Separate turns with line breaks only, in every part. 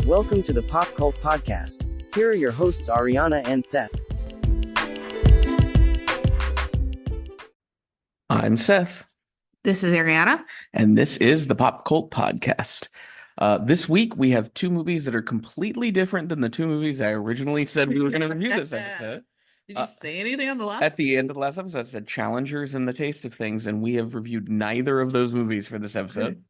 Welcome to the Pop Cult Podcast. Here are your hosts, Ariana and Seth.
I'm Seth,
This is Ariana.
and this is the Pop Cult Podcast. This week, we have two movies that are completely different than the two movies I originally said we were going to review this episode.
Did you say anything on the last?
At the end of the last episode, I said Challengers and The Taste of Things, and we have reviewed neither of those movies for this episode.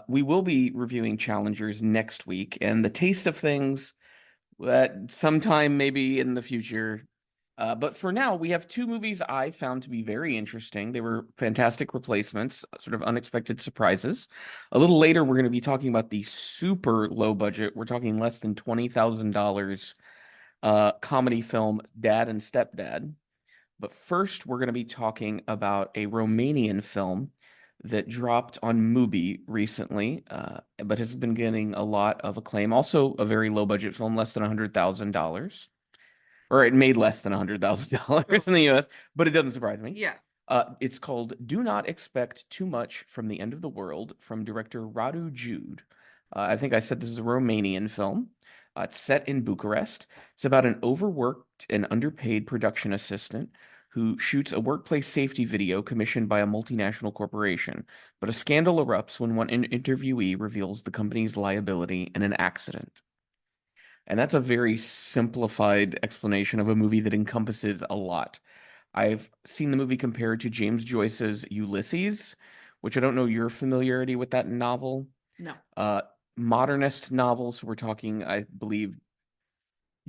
We will be reviewing Challengers next week, and The Taste of Things sometime maybe in the future. But for now, we have two movies I found to be very interesting. They were fantastic replacements, sort of unexpected surprises. A little later, we're going to be talking about the super low budget. We're talking less than $20,000 comedy film Dad and Stepdad. But first, we're going to be talking about a Romanian film that dropped on Mubi recently, but has been getting a lot of acclaim. Also, a very low budget film, less than $100,000. Or it made less than $100,000 in the US, but it doesn't surprise me.
Yeah.
It's called Do Not Expect Too Much from the End of the World from director Radu Jude. I think I said this is a Romanian film. It's set in Bucharest. It's about an overworked and underpaid production assistant who shoots a workplace safety video commissioned by a multinational corporation. But a scandal erupts when one interviewee reveals the company's liability in an accident. And that's a very simplified explanation of a movie that encompasses a lot. I've seen the movie compared to James Joyce's Ulysses, which I don't know your familiarity with that novel.
No.
Modernist novels, we're talking, I believe,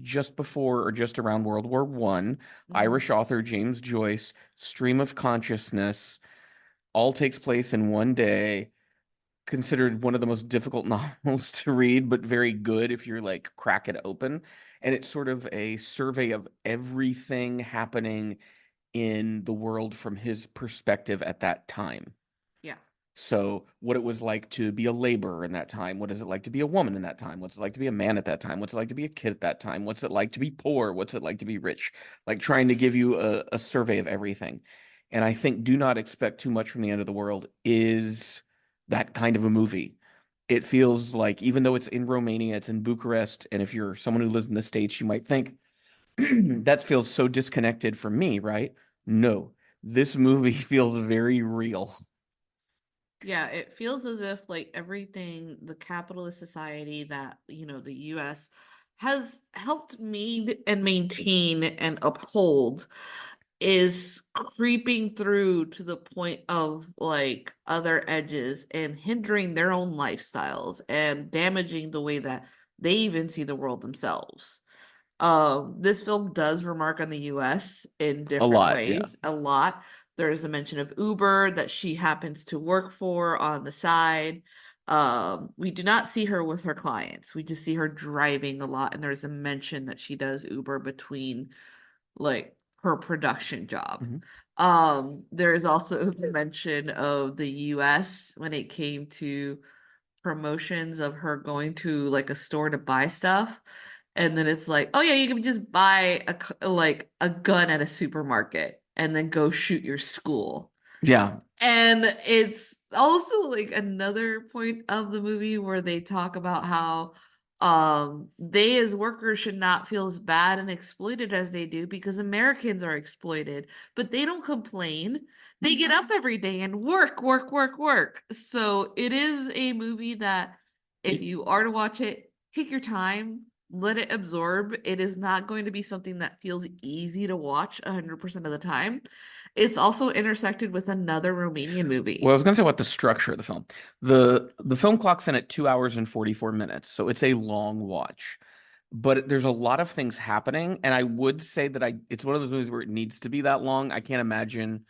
just before or just around World War I. Irish author James Joyce, stream of consciousness, all takes place in one day. Considered one of the most difficult novels to read, but very good if you're like crack it open. And it's sort of a survey of everything happening in the world from his perspective at that time.
Yeah.
So what it was like to be a laborer in that time. What is it like to be a woman in that time? What's it like to be a man at that time? What's it like to be a kid at that time? What's it like to be poor? What's it like to be rich? Like trying to give you a survey of everything. And I think Do Not Expect Too Much from the End of the World is that kind of a movie. It feels like, even though it's in Romania, it's in Bucharest, and if you're someone who lives in the States, you might think, that feels so disconnected from me, right? No, this movie feels very real.
Yeah, it feels as if like everything, the capitalist society that, the US has helped made and maintain and uphold is creeping through to the point of like other edges and hindering their own lifestyles and damaging the way that they even see the world themselves. This film does remark on the US in different ways. A lot. There is a mention of Uber that she happens to work for on the side. We do not see her with her clients. We just see her driving a lot, and there's a mention that she does Uber between like her production job. There is also the mention of the US when it came to promotions of her going to like a store to buy stuff. And then it's like, oh yeah, you can just buy a gun at a supermarket and then go shoot your school.
Yeah.
And it's also like another point of the movie where they talk about how they as workers should not feel as bad and exploited as they do because Americans are exploited, but they don't complain. They get up every day and work. So it is a movie that if you are to watch it, take your time, let it absorb. It is not going to be something that feels easy to watch 100% of the time. It's also intersected with another Romanian movie.
Well, I was going to say about the structure of the film. The film clocks in at 2 hours and 44 minutes, so it's a long watch. But there's a lot of things happening, and I would say that it's one of those movies where it needs to be that long. I can't imagine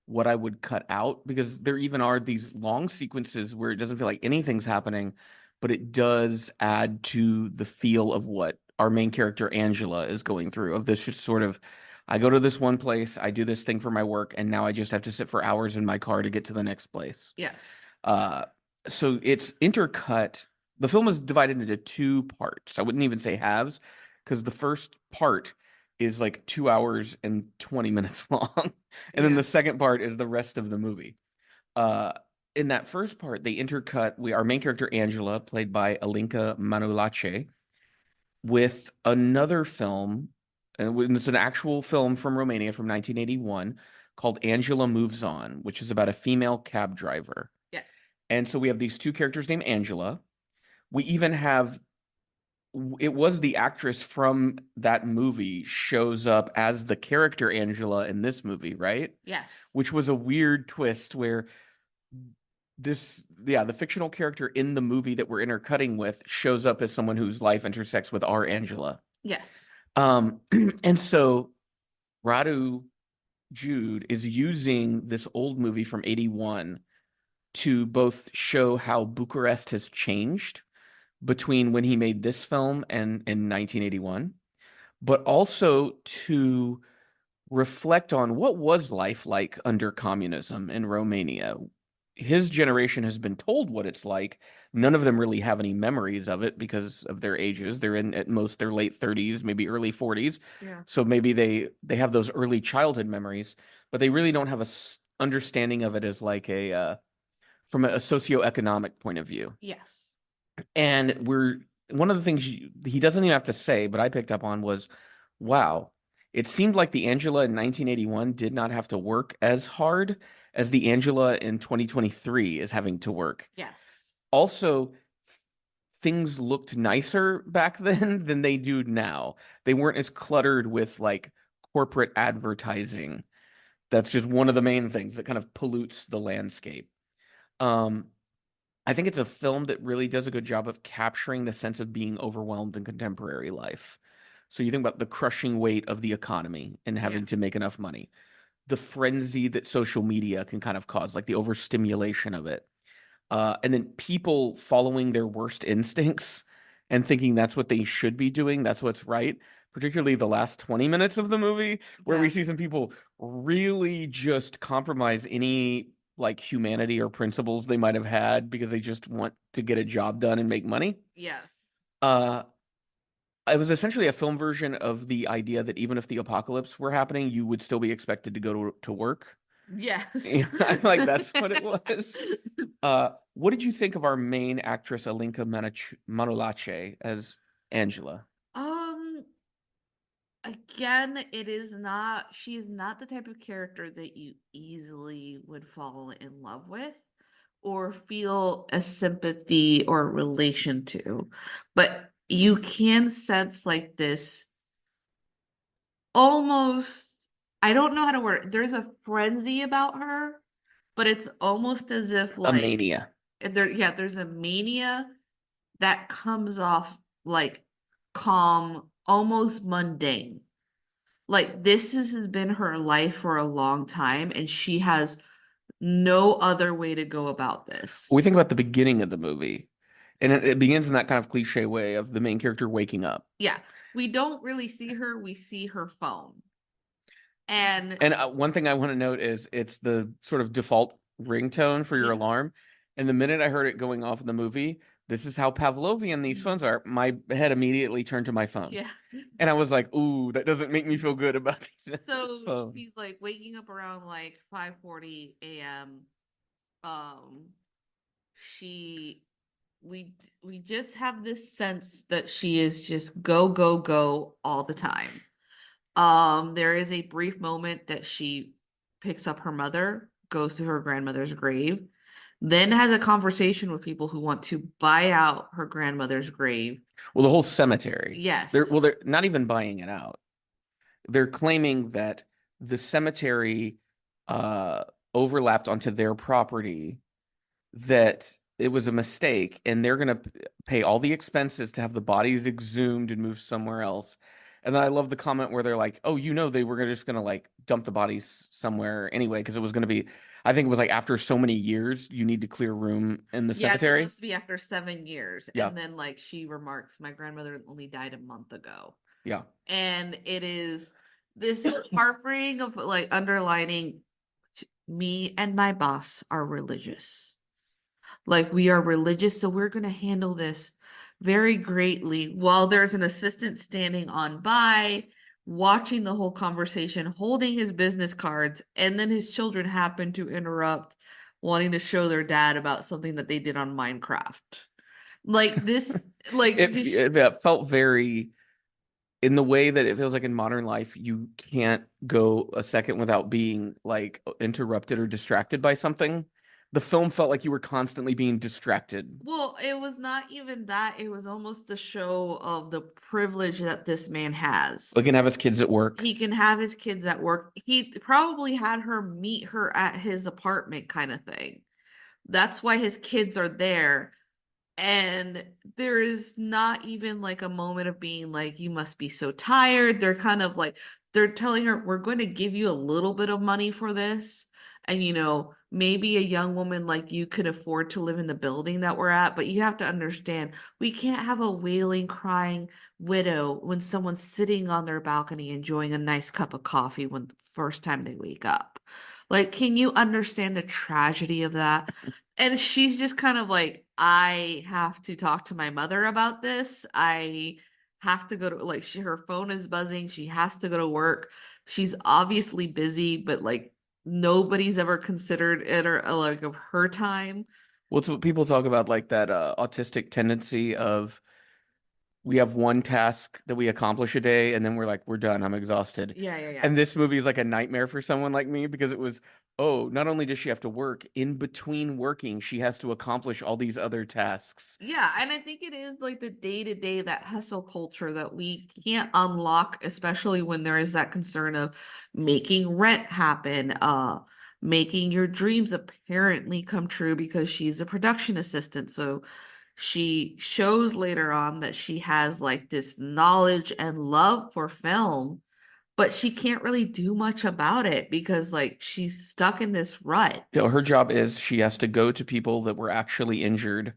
what I would cut out, because there even are these long sequences where it doesn't feel like anything's happening, but it does add to the feel of what our main character Angela is going through, of this just sort of, I go to this one place, I do this thing for my work, and now I just have to sit for hours in my car to get to the next place.
Yes.
So it's intercut. The film is divided into two parts. I wouldn't even say halves, because the first part is like 2 hours and 20 minutes long. And then the second part is the rest of the movie. in that first part, they intercut our main character Angela, played by Alinka Manulache, with another film, and it's an actual film from Romania from 1981 called Angela Moves On, which is about a female cab driver.
Yes.
And so we have these two characters named Angela. We even have, it was the actress from that movie shows up as the character Angela in this movie, right?
Yes.
Which was a weird twist where the fictional character in the movie that we're intercutting with shows up as someone whose life intersects with our Angela.
Yes.
And so Radu Jude is using this old movie from 81 to both show how Bucharest has changed between when he made this film and in 1981, but also to reflect on what was life like under communism in Romania. His generation has been told what it's like. None of them really have any memories of it because of their ages. They're in at most their late 30s, maybe early 40s.
Yeah.
So maybe they have those early childhood memories, but they really don't have a understanding of it as like a from a socioeconomic point of view.
Yes.
And one of the things he doesn't even have to say, but I picked up on was, wow, it seemed like the Angela in 1981 did not have to work as hard as the Angela in 2023 is having to work.
Yes.
Also, things looked nicer back then than they do now. They weren't as cluttered with like corporate advertising. That's just one of the main things that kind of pollutes the landscape. I think it's a film that really does a good job of capturing the sense of being overwhelmed in contemporary life. So you think about the crushing weight of the economy and having to make enough money, the frenzy that social media can kind of cause, like the overstimulation of it. And then people following their worst instincts and thinking that's what they should be doing, that's what's right. Particularly the last 20 minutes of the movie, where we see some people really just compromise any like humanity or principles they might have had because they just want to get a job done and make money.
Yes.
It was essentially a film version of the idea that even if the apocalypse were happening, you would still be expected to go to work.
Yes.
Yeah, I'm like, that's what it was. What did you think of our main actress, Alinka Manolache, as Angela?
Again, she's not the type of character that you easily would fall in love with or feel a sympathy or relation to. But you can sense like this almost, I don't know how to word it. There's a frenzy about her, but it's almost as if
A
like
mania.
there's a mania that comes off like calm, almost mundane. Like has been her life for a long time, and she has no other way to go about this.
We think about the beginning of the movie, and it begins in that kind of cliche way of the main character waking up.
Yeah, we don't really see her, we see her phone. And
one thing I want to note is it's the sort of default ringtone for your alarm. And the minute I heard it going off in the movie, this is how Pavlovian these phones are. My head immediately turned to my phone.
Yeah.
And I was like, ooh, that doesn't make me feel good about these.
So he's like waking up around like 5:40 a.m. We just have this sense that she is just go, go, go all the time. There is a brief moment that she picks up her mother, goes to her grandmother's grave, then has a conversation with people who want to buy out her grandmother's grave.
Well, the whole cemetery.
Yes.
They're not even buying it out. They're claiming that the cemetery overlapped onto their property, that it was a mistake, and they're going to pay all the expenses to have the bodies exhumed and moved somewhere else. And then I love the comment where they're like, oh, they were just going to like dump the bodies somewhere anyway, because it was going to be, I think it was like after so many years, you need to clear room in the cemetery.
It's supposed to be after 7 years.
Yeah.
And then like she remarks, my grandmother only died a month ago.
Yeah.
And it is this heartbreak of like underlining, me and my boss are religious. Like we are religious, so we're going to handle this very greatly, while there's an assistant standing on by, watching the whole conversation, holding his business cards, and then his children happen to interrupt wanting to show their dad about something that they did on Minecraft. Like this, like
it felt very in the way that it feels like in modern life, you can't go a second without being like interrupted or distracted by something. The film felt like you were constantly being distracted.
well, it was not even that. It was almost the show of the privilege that this man has.
Like, can have his kids at work.
He can have his kids at work. He probably had her meet her at his apartment, kind of thing. That's why his kids are there. And there is not even like a moment of being like, you must be so tired. They're kind of like, they're telling her, we're going to give you a little bit of money for this. And, maybe a young woman like you could afford to live in the building that we're at, but you have to understand, we can't have a wailing, crying widow when someone's sitting on their balcony enjoying a nice cup of coffee when the first time they wake up. Like, can you understand the tragedy of that? And she's just kind of like, I have to talk to my mother about this. I have to go to like her phone is buzzing. She has to go to work. She's obviously busy, but like nobody's ever considered it or like of her time.
Well, it's what people talk about, like that autistic tendency of we have one task that we accomplish a day and then we're like, we're done. I'm exhausted.
Yeah.
And this movie is like a nightmare for someone like me because it was, oh, not only does she have to work, in between working, she has to accomplish all these other tasks.
Yeah, and I think it is like the day-to-day, that hustle culture that we can't unlock, especially when there is that concern of making rent happen, making your dreams apparently come true because she's a production assistant. So she shows later on that she has like this knowledge and love for film, but she can't really do much about it because like she's stuck in this rut.
Her job is she has to go to people that were actually injured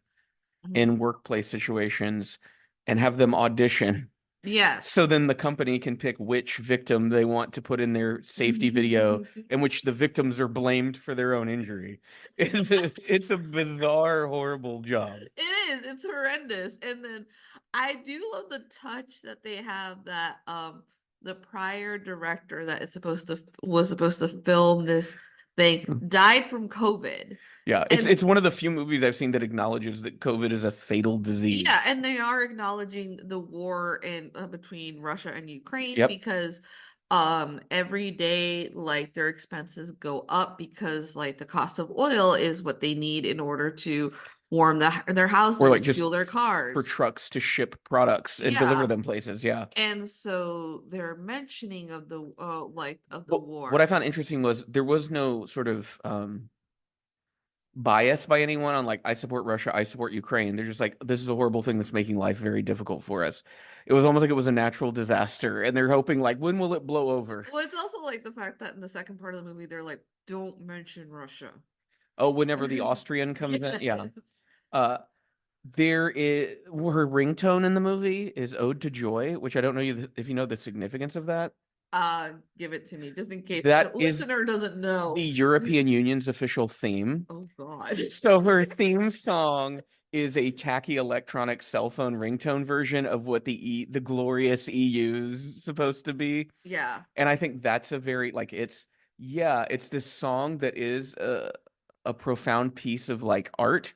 in workplace situations and have them audition.
Yes.
So then the company can pick which victim they want to put in their safety video in which the victims are blamed for their own injury. It's a bizarre, horrible job.
It is. It's horrendous. And then I do love the touch that they have that the prior director that is supposed to was supposed to film this thing died from COVID.
Yeah,
And
it's one of the few movies I've seen that acknowledges that COVID is a fatal disease.
yeah, and they are acknowledging the war in between Russia and Ukraine
Yep.
because every day like their expenses go up because like the cost of oil is what they need in order to warm their houses,
Or like just
fuel their cars,
for trucks to ship products and deliver them places. Yeah.
And so they're mentioning of the war.
What I found interesting was there was no sort of bias by anyone on like, I support Russia, I support Ukraine. They're just like, this is a horrible thing that's making life very difficult for us. It was almost like it was a natural disaster, and they're hoping like, when will it blow over?
Well, it's also like the fact that in the second part of the movie, they're like, don't mention Russia.
Oh, whenever the Austrian comes in, yeah. There is her ringtone in the movie is "Ode to Joy," which I don't know if you know the significance of that.
Give it to me just in case
That
the
is
listener doesn't know.
The European Union's official theme.
Oh God.
So her theme song is a tacky electronic cell phone ringtone version of what the glorious EU's supposed to be.
Yeah.
And I think that's a very like it's this song that is a profound piece of like art,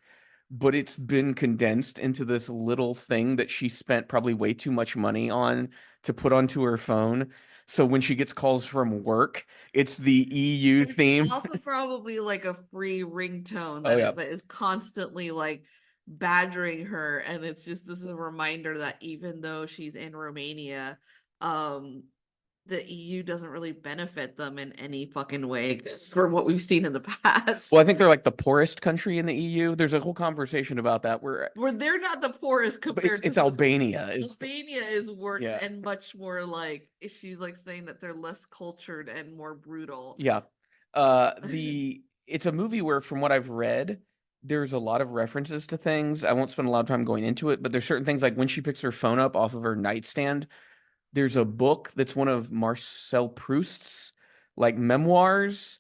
but it's been condensed into this little thing that she spent probably way too much money on to put onto her phone. So when she gets calls from work, it's the EU theme.
Also, probably like a free ringtone
Oh, yeah.
that is constantly like badgering her, and it's just this is a reminder that even though she's in Romania, the EU doesn't really benefit them in any fucking way for what we've seen in the past.
Well, I think they're like the poorest country in the EU. There's a whole conversation about that where
they're not the poorest compared
it's
to
Albania.
Albania is worse
Yeah.
and much more like she's like saying that they're less cultured and more brutal.
Yeah. It's a movie where, from what I've read, there's a lot of references to things. I won't spend a lot of time going into it, but there's certain things like when she picks her phone up off of her nightstand, there's a book that's one of Marcel Proust's like memoirs,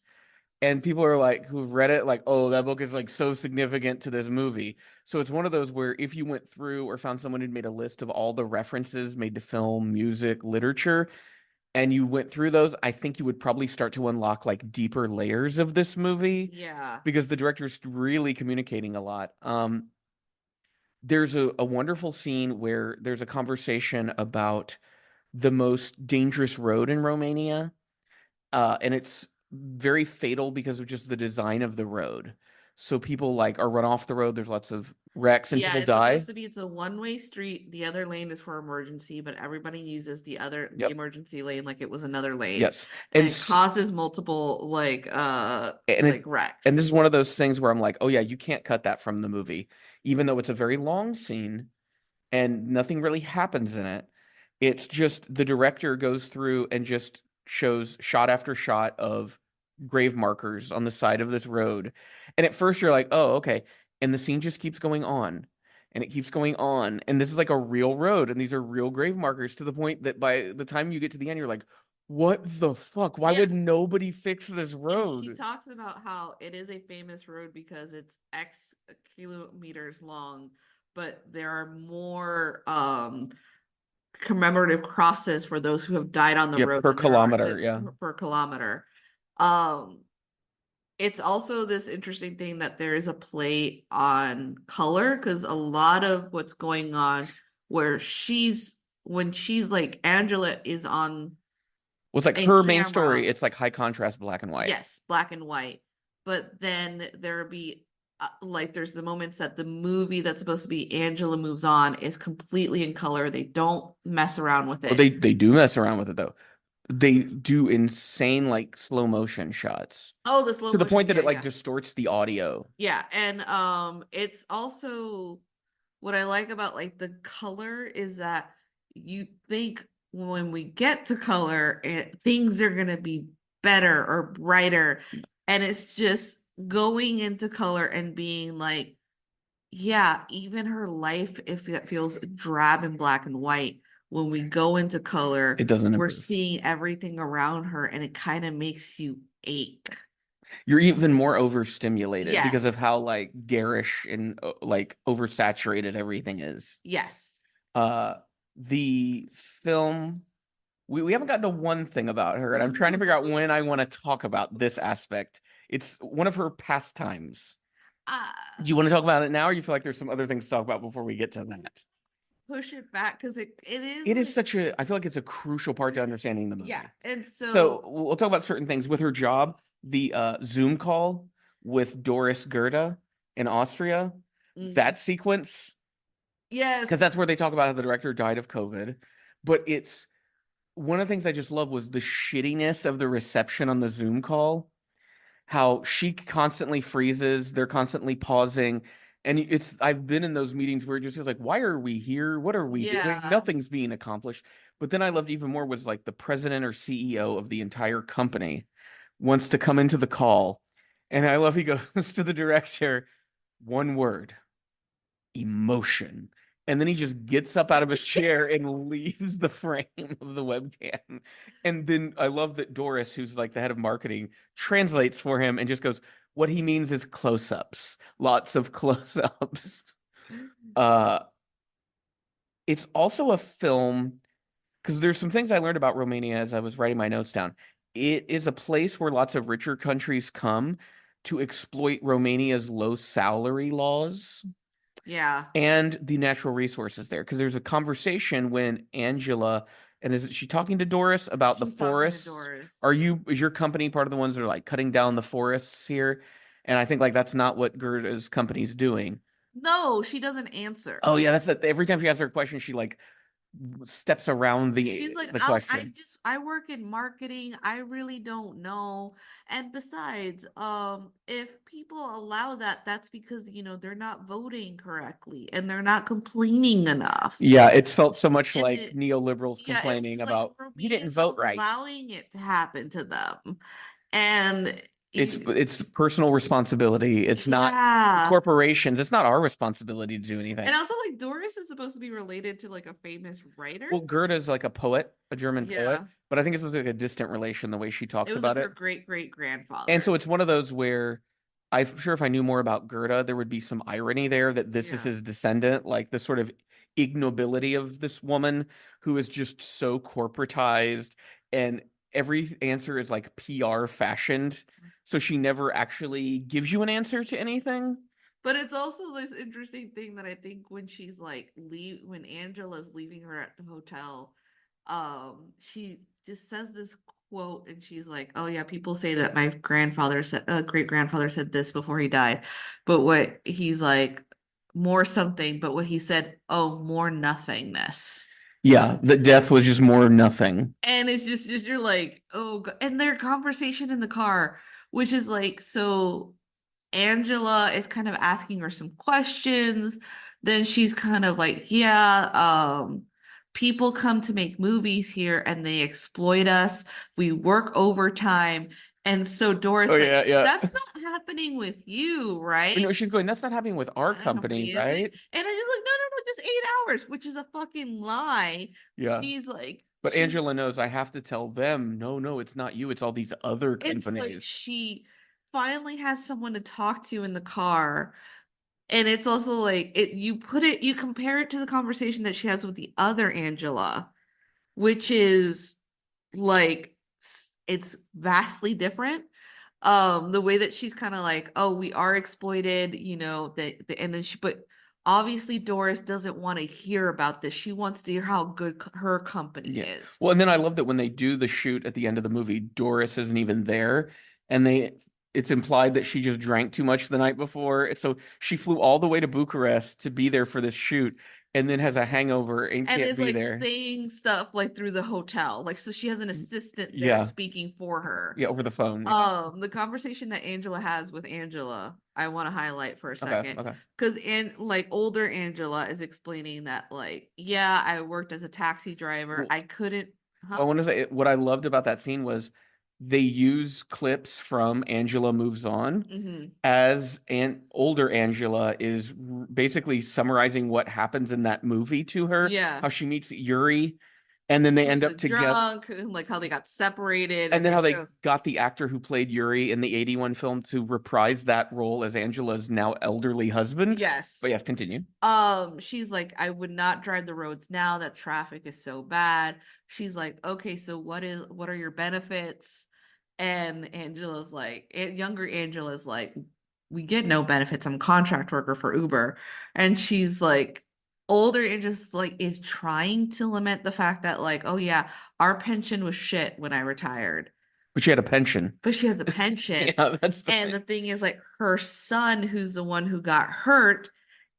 and people are like who've read it like, oh, that book is like so significant to this movie. So it's one of those where if you went through or found someone who'd made a list of all the references made to film, music, literature, and you went through those, I think you would probably start to unlock like deeper layers of this movie
Yeah.
because the director's really communicating a lot. There's a wonderful scene where there's a conversation about the most dangerous road in Romania, and it's very fatal because of just the design of the road. So people like are run off the road. There's lots of wrecks and
Yeah,
people
it's supposed
die.
to be it's a one-way street. The other lane is for emergency, but everybody uses the
Yep.
emergency lane like it was another lane.
Yes.
And
And
it causes multiple like wrecks.
and this is one of those things where I'm like, oh yeah, you can't cut that from the movie, even though it's a very long scene and nothing really happens in it. It's just the director goes through and just shows shot after shot of grave markers on the side of this road. And at first you're like, oh, okay. And the scene just keeps going on and it keeps going on. And this is like a real road and these are real grave markers to the point that by the time you get to the end, you're like, what the fuck? Why
Yeah.
would nobody fix this
And
road?
he talks about how it is a famous road because it's X kilometers long, but there are more commemorative crosses for those who have died on the road
per
than there are
kilometer,
per kilometer. It's also this interesting thing that there is a play on color because a lot of what's going on when she's like Angela is on
Well, it's like
in
her main
camera.
story. It's like high contrast, black and white.
Yes, black and white. But then there'll be like there's the moments that the movie that's supposed to be Angela Moves On is completely in color. They don't mess around with it.
Well, they do mess around with it though. They do insane like slow motion shots
Oh, the slow
to the
motion,
point that
yeah,
it like
yeah.
distorts the audio.
Yeah, and it's also what I like about like the color is that you think when we get to color, things are gonna be better or brighter, and it's just going into color and being like, yeah, even her life, if it feels drab and black and white, when we go into color,
It doesn't
we're
improve.
seeing everything around her, and it kind of makes you ache.
You're even more overstimulated because
Yes.
of how like garish and like oversaturated everything is.
Yes.
The film we haven't gotten to one thing about her, and I'm trying to figure out when I want to talk about this aspect. It's one of her pastimes. Do you want to talk about it now, or you feel like there's some other things to talk about before we get to that?
Push it back because it is
It is such a, I feel like it's a crucial part to understanding the movie.
yeah, and
So we'll talk about certain things with her job, the Zoom call with Doris Gerda in Austria, that sequence,
yes,
because that's where they talk about how the director died of COVID. But it's one of the things I just love was the shittiness of the reception on the Zoom call. How she constantly freezes, they're constantly pausing. And I've been in those meetings where it just feels like, why are we here? What are we doing?
Yeah.
Nothing's being accomplished. But then I loved even more was like the president or CEO of the entire company wants to come into the call. And I love he goes to the director, one word, emotion. And then he just gets up out of his chair and leaves the frame of the webcam. And then I love that Doris, who's like the head of marketing, translates for him and just goes, what he means is close-ups, lots of close-ups. It's also a film, because there's some things I learned about Romania as I was writing my notes down. It is a place where lots of richer countries come to exploit Romania's low salary laws.
Yeah.
And the natural resources there. Because there's a conversation when Angela, and is she talking to Doris about the forests? Is your company part of the ones that are like cutting down the forests here? And I think like that's not what Gerda's company's doing.
No, she doesn't answer.
Oh yeah, that's that. Every time she asks her a question, she like steps around
She's like,
the question.
I work in marketing. I really don't know. And besides, if people allow that, that's because, they're not voting correctly and they're not complaining enough.
Yeah, it's felt so much
And
like neoliberals complaining about you didn't vote right.
Allowing it to happen to them. And
it's personal responsibility. It's not corporations. It's not our responsibility to do anything.
And also, like, Doris is supposed to be related to like a famous writer.
Well, Gerda's like a poet, a German poet, but I think it's like a distant relation the way she talked about
it.
It was
her great-great-grandfather.
And so it's one of those where I'm sure if I knew more about Gerda, there would be some irony there that this is his descendant, like the sort of ignobility of this woman who is just so corporatized and every answer is like PR fashioned, so she never actually gives you an answer to anything.
But it's also this interesting thing that I think when she's like when Angela's leaving her at the hotel, she just says this quote and she's like, "Oh yeah, people say that my grandfather said, great grandfather said this before he died, but what he's like more something, but what he said, oh, more nothingness."
Yeah, the death was just more nothing.
And it's just you're like, oh, and their conversation in the car, which is like so Angela is kind of asking her some questions. Then she's kind of like, yeah, people come to make movies here and they exploit us. We work overtime. And so Doris
Oh
like,
yeah, yeah.
that's not happening with you, right?
No, she's going, that's not happening with our company,
Company, is it?
right?
And I just like, no, just 8 hours, which is a fucking lie.
Yeah.
She's like,
But Angela knows I have to tell them, no, it's not you, it's all these other
it's like
companies.
she finally has someone to talk to in the car. And it's also like you compare it to the conversation that she has with the other Angela, which is like it's vastly different. The way that she's kind of like, oh, we are exploited, and then but obviously Doris doesn't want to hear about this. She wants to hear how good her company is.
Well, and then I love that when they do the shoot at the end of the movie, Doris isn't even there, and it's implied that she just drank too much the night before. And so she flew all the way to Bucharest to be there for this shoot, and then has a hangover and can't
is
be
like
there.
saying stuff like through the hotel, like so she has an assistant there
Yeah.
speaking for her.
Yeah, over the phone.
The conversation that Angela has with Angela, I want to highlight for a second.
Okay.
Because like older Angela is explaining that, like, yeah, I worked as a taxi driver.
Well,
I couldn't.
I want to say what I loved about that scene was they use clips from Angela Moves On as an older Angela is basically summarizing what happens in that movie to her.
Yeah.
How she meets Yuri, and then they end up together.
Drunk, and like how they got separated.
And then how they got the actor who played Yuri in the 81 film to reprise that role as Angela's now elderly husband.
Yes.
But yes, continue.
She's like, I would not drive the roads now that traffic is so bad. She's like, okay, so what are your benefits? And Angela's like, younger Angela's like, we get no benefits. I'm a contract worker for Uber. And she's like, older Angela's like, is trying to lament the fact that like, oh yeah, our pension was shit when I retired.
But she had a pension.
But she has a pension.
Yeah, that's
the thing is like her son, who's the one who got hurt,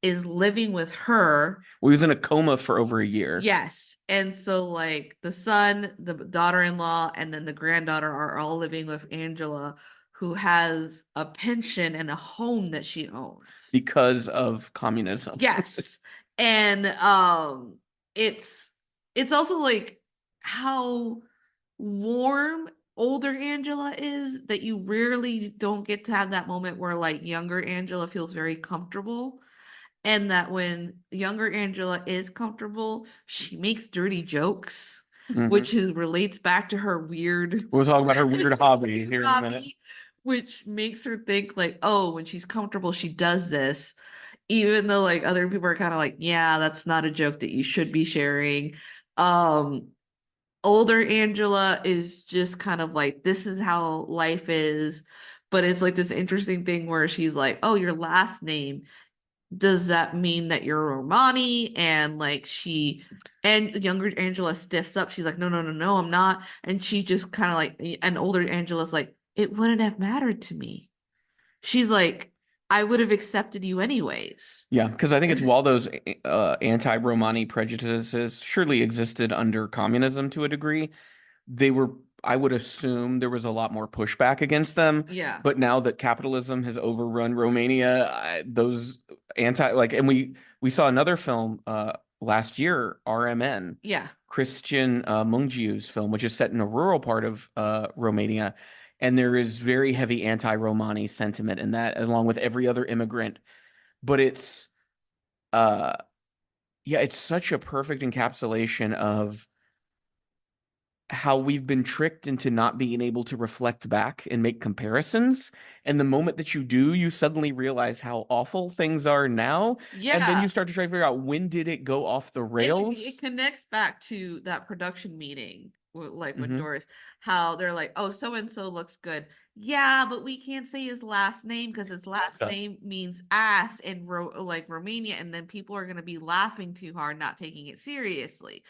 is living with her.
Well, he was in a coma for over a year.
Yes. And so like the son, the daughter-in-law, and then the granddaughter are all living with Angela, who has a pension and a home that she owns.
Because of communism.
Yes. And it's also like how warm older Angela is that you rarely don't get to have that moment where like younger Angela feels very comfortable. And that when younger Angela is comfortable, she makes dirty jokes, which relates back to her weird.
We'll talk about her weird hobby here in a minute.
Which makes her think like, oh, when she's comfortable, she does this. Even though like other people are kind of like, yeah, that's not a joke that you should be sharing. Older Angela is just kind of like, this is how life is. But it's like this interesting thing where she's like, oh, your last name, does that mean that you're Romani? And like and younger Angela stiffs up. She's like, no, I'm not. And she just kind of like, and older Angela's like, it wouldn't have mattered to me. She's like, I would have accepted you anyways.
Yeah, because I think it's while those anti-Romani prejudices surely existed under communism to a degree, I would assume there was a lot more pushback against them.
Yeah.
But now that capitalism has overrun Romania, those and we saw another film last year, RMN.
Yeah.
Christian Mungiu's film, which is set in a rural part of Romania. And there is very heavy anti-Romani sentiment in that, along with every other immigrant. But it's such a perfect encapsulation of how we've been tricked into not being able to reflect back and make comparisons. And the moment that you do, you suddenly realize how awful things are now.
Yeah.
And then you start to try to figure out, when did it go off the rails?
It connects back to that production meeting like with
Mhm.
Doris, how they're like, oh, so and so looks good. Yeah, but we can't say his last name because his last
Yeah.
name means ass in like Romania, and then people are gonna be laughing too hard, not taking it seriously.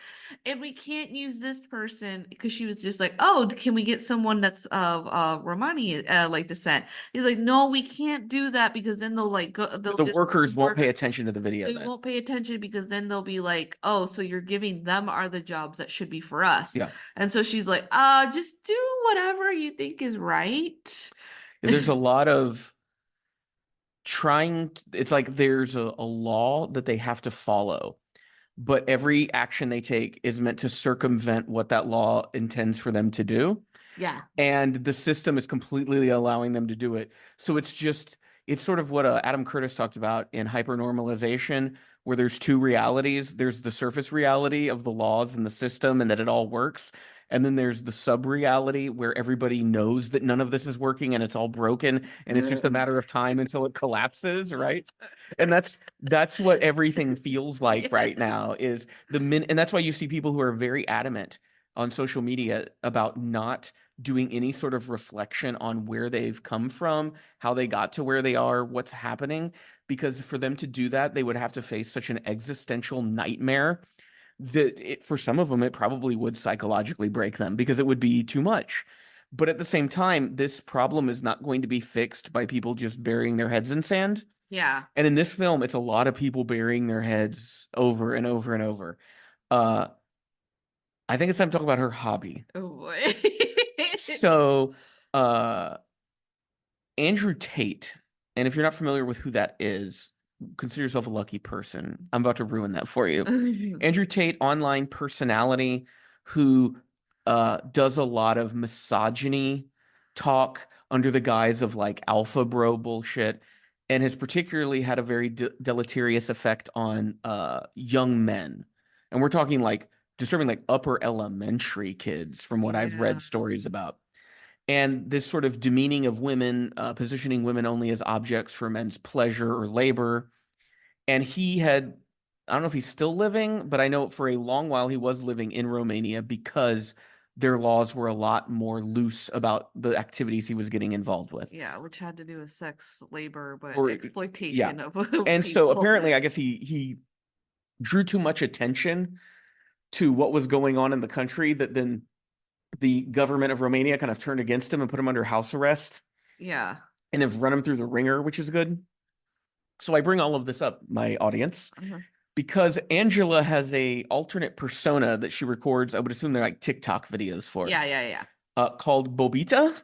And we can't use this person because she was just like, oh, can we get someone that's of Romanian like descent? He's like, no, we can't do that because then they'll like go.
The workers won't pay attention to the video
They
then.
won't pay attention because then they'll be like, oh, so you're giving them are the jobs that should be for us.
Yeah.
And so she's like, just do whatever you think is right.
There's a lot of it's like there's a law that they have to follow, but every action they take is meant to circumvent what that law intends for them to do.
Yeah.
And the system is completely allowing them to do it. So it's sort of what Adam Curtis talked about in hypernormalization, where there's two realities. There's the surface reality of the laws and the system and that it all works. And then there's the sub-reality where everybody knows that none of this is working and it's all broken and it's just a matter of time until it collapses, right? And that's what everything feels like right now is and that's why you see people who are very adamant on social media about not doing any sort of reflection on where they've come from, how they got to where they are, what's happening, because for them to do that, they would have to face such an existential nightmare that for some of them, it probably would psychologically break them because it would be too much. But at the same time, this problem is not going to be fixed by people just burying their heads in sand.
Yeah.
And in this film, it's a lot of people burying their heads over and over and over. I think it's time to talk about her hobby.
Oh boy.
So, Andrew Tate, and if you're not familiar with who that is, consider yourself a lucky person. I'm about to ruin that for you. Andrew Tate, online personality who does a lot of misogyny talk under the guise of like alpha bro bullshit, and has particularly had a very deleterious effect on young men. And we're talking like disturbing like upper elementary kids from what I've read stories about. And this sort of demeaning of women, positioning women only as objects for men's pleasure or labor. And I don't know if he's still living, but I know for a long while he was living in Romania because their laws were a lot more loose about the activities he was getting involved with.
Yeah, which had to do with sex, labor, but
Or
exploitation of
and so
people.
apparently, I guess he drew too much attention to what was going on in the country that then the government of Romania kind of turned against him and put him under house arrest
Yeah.
and have run him through the ringer, which is good. So I bring all of this up, my audience, because Angela has a alternate persona that she records. I would assume they're like TikTok videos for.
Yeah.
Called Bobita,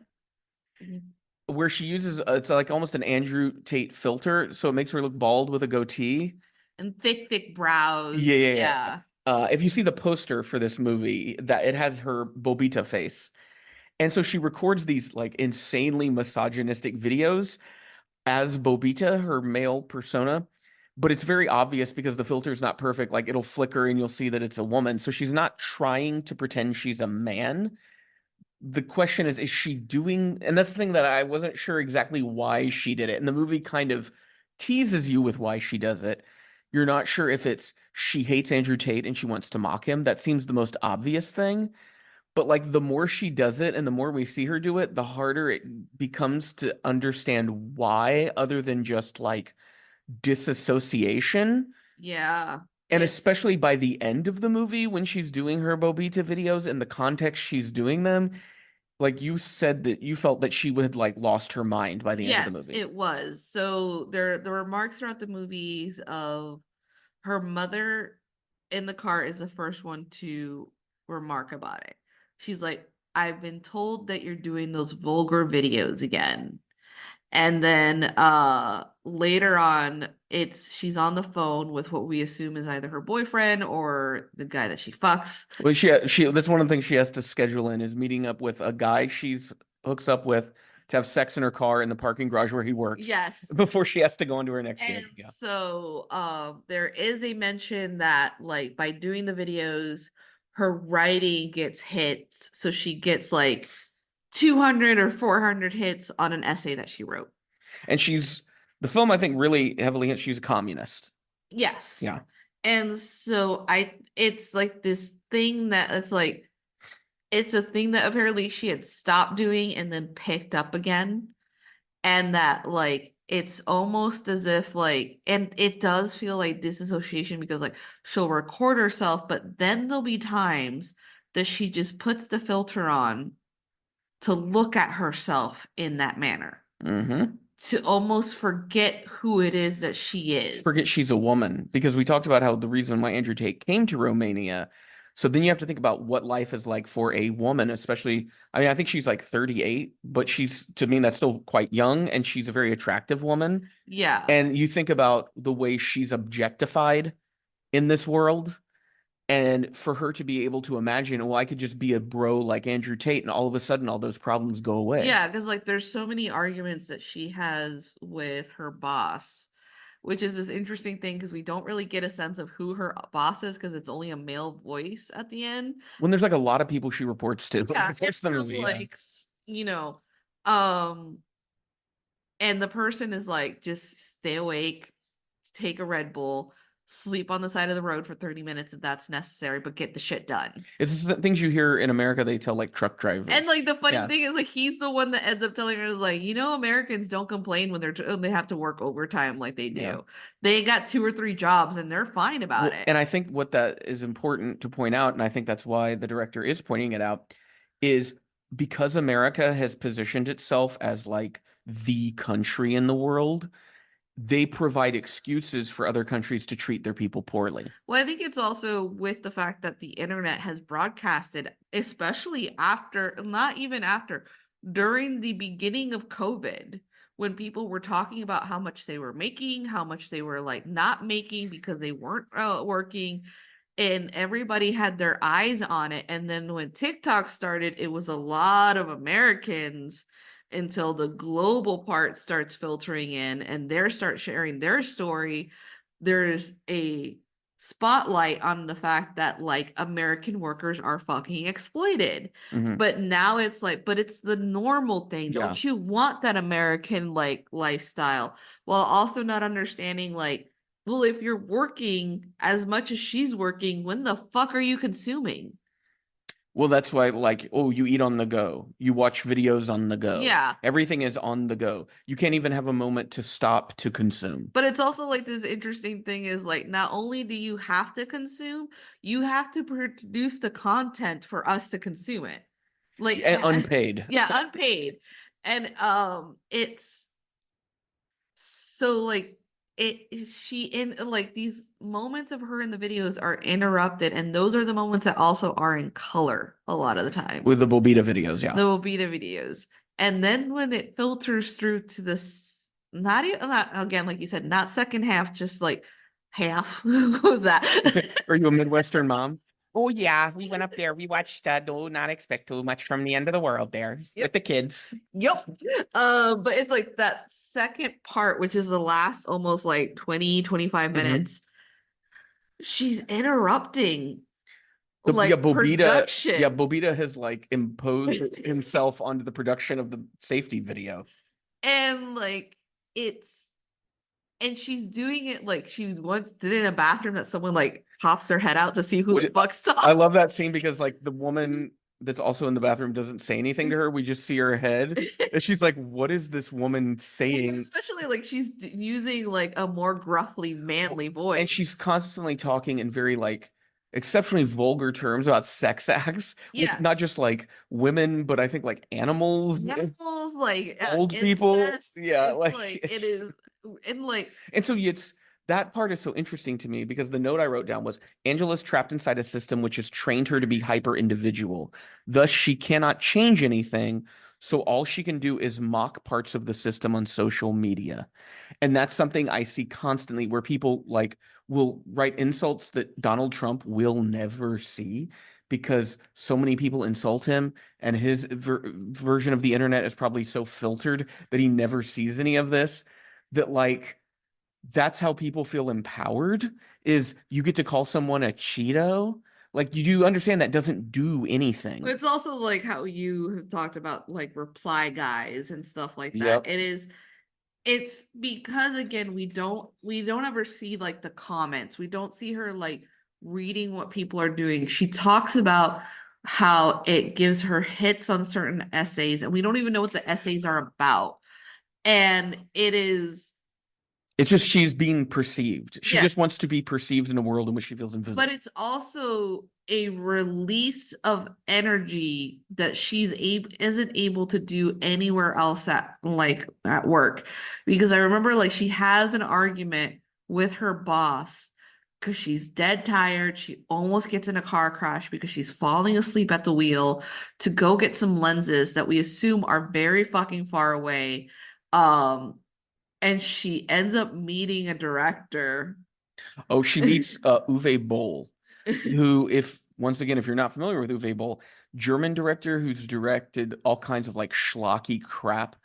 Mhm.
where she uses it's like almost an Andrew Tate filter, so it makes her look bald with a goatee.
And thick brows.
Yeah. If you see the poster for this movie, that it has her Bobita face. And so she records these like insanely misogynistic videos as Bobita, her male persona. But it's very obvious because the filter is not perfect. Like it'll flicker and you'll see that it's a woman. So she's not trying to pretend she's a man. The question is she doing, and that's the thing that I wasn't sure exactly why she did it. And the movie kind of teases you with why she does it. You're not sure if it's she hates Andrew Tate and she wants to mock him. That seems the most obvious thing. But like the more she does it and the more we see her do it, the harder it becomes to understand why, other than just like disassociation.
Yeah.
And especially by the end of the movie, when she's doing her Bobita videos and the context she's doing them, like you said that you felt that she would like lost her mind by the end of the movie.
Yes, it was. So there were remarks throughout the movies of her mother in the car is the first one to remark about it. She's like, I've been told that you're doing those vulgar videos again. And then later on, she's on the phone with what we assume is either her boyfriend or the guy that she fucks.
Well, she that's one of the things she has to schedule in is meeting up with a guy she's hooks up with to have sex in her car in the parking garage where he works.
Yes.
Before she has to go on to her next gig.
And so there is a mention that like by doing the videos, her writing gets hits. So she gets like 200 or 400 hits on an essay that she wrote.
And the film, I think, really heavily hits she's a communist.
Yes.
Yeah.
And so it's like this thing that it's like it's a thing that apparently she had stopped doing and then picked up again. And that like it's almost as if like, and it does feel like disassociation because like she'll record herself, but then there'll be times that she just puts the filter on to look at herself in that manner, to almost forget who it is that she is.
Forget she's a woman, because we talked about how the reason why Andrew Tate came to Romania. So then you have to think about what life is like for a woman, especially. I mean, I think she's like 38, but she's, to me, that's still quite young, and she's a very attractive woman.
Yeah.
And you think about the way she's objectified in this world, and for her to be able to imagine, oh, I could just be a bro like Andrew Tate, and all of a sudden all those problems go away.
Yeah, because like there's so many arguments that she has with her boss, which is this interesting thing because we don't really get a sense of who her boss is because it's only a male voice at the end.
When there's like a lot of people she reports to.
Yeah,
There's some,
like um, and the person is like, just stay awake, take a Red Bull, sleep on the side of the road for 30 minutes if that's necessary, but get the shit done.
It's the things you hear in America, they tell like truck drivers.
And like the funny thing is like he's the one that ends up telling her is like, Americans don't complain when they have to work overtime like they do. Yeah. They got 2 or 3 jobs and they're fine about it.
And I think what that is important to point out, and I think that's why the director is pointing it out, is because America has positioned itself as like the country in the world, they provide excuses for other countries to treat their people poorly.
Well, I think it's also with the fact that the internet has broadcasted, especially after, not even after, during the beginning of COVID, when people were talking about how much they were making, how much they were like not making because they weren't working, and everybody had their eyes on it. And then when TikTok started, it was a lot of Americans until the global part starts filtering in and they start sharing their story. There's a spotlight on the fact that like American workers are fucking exploited. But now it's like, but it's the normal thing. Don't you want that American like lifestyle? While also not understanding like, well, if you're working as much as she's working, when the fuck are you consuming?
Well, that's why, like, oh, you eat on the go. You watch videos on the go.
Yeah.
Everything is on the go. You can't even have a moment to stop to consume.
But it's also like this interesting thing is like, not only do you have to consume, you have to produce the content for us to consume it. Like,
and unpaid.
Yeah, unpaid. And it's so like she in like these moments of her in the videos are interrupted, and those are the moments that also are in color a lot of the time
with the Bobita videos. The
Bobita videos. And then when it filters through to this, not again, like you said, not second half, just like half. What was that?
Are you a Midwestern mom? Oh yeah, we went up there. We watched Do Not Expect Too Much from the End of the World there with the kids.
Yep. But it's like that second part, which is the last almost like 20-25 minutes. She's interrupting production.
Yeah, Bobita has like imposed himself onto the production of the safety video.
And like and she's doing it like she once did it in a bathroom that someone like pops their head out to see who the fuck's talking.
I love that scene because like the woman that's also in the bathroom doesn't say anything to her. We just see her head. And she's like, what is this woman saying?
Especially like she's using like a more gruffly manly voice.
And she's constantly talking in very like exceptionally vulgar terms about sex acts with not just like women, but I think like animals,
like
old
incest.
People. Yeah, like
it is. And
so it's that part is so interesting to me because the note I wrote down was Angela's trapped inside a system which has trained her to be hyper individual. Thus, she cannot change anything. So all she can do is mock parts of the system on social media. And that's something I see constantly where people like will write insults that Donald Trump will never see because so many people insult him and his version of the internet is probably so filtered that he never sees any of this. That like that's how people feel empowered is you get to call someone a Cheeto. Like you do understand that doesn't do anything.
It's also like how you have talked about like reply guys and stuff like that. It's because again we don't ever see like the comments. We don't see her like reading what people are doing. She talks about how it gives her hits on certain essays, and we don't even know what the essays are about. And it is,
It's just she's being perceived. She
yeah,
just wants to be perceived in a world in which she feels
but
invisible.
it's also a release of energy that isn't able to do anywhere else at work. Because I remember like she has an argument with her boss because she's dead tired. She almost gets in a car crash because she's falling asleep at the wheel to go get some lenses that we assume are very fucking far away. Um, and she ends up meeting a director.
Oh, she meets Uwe Boll, who, if once again, if you're not familiar with Uwe Boll, German director who's directed all kinds of like schlocky crap,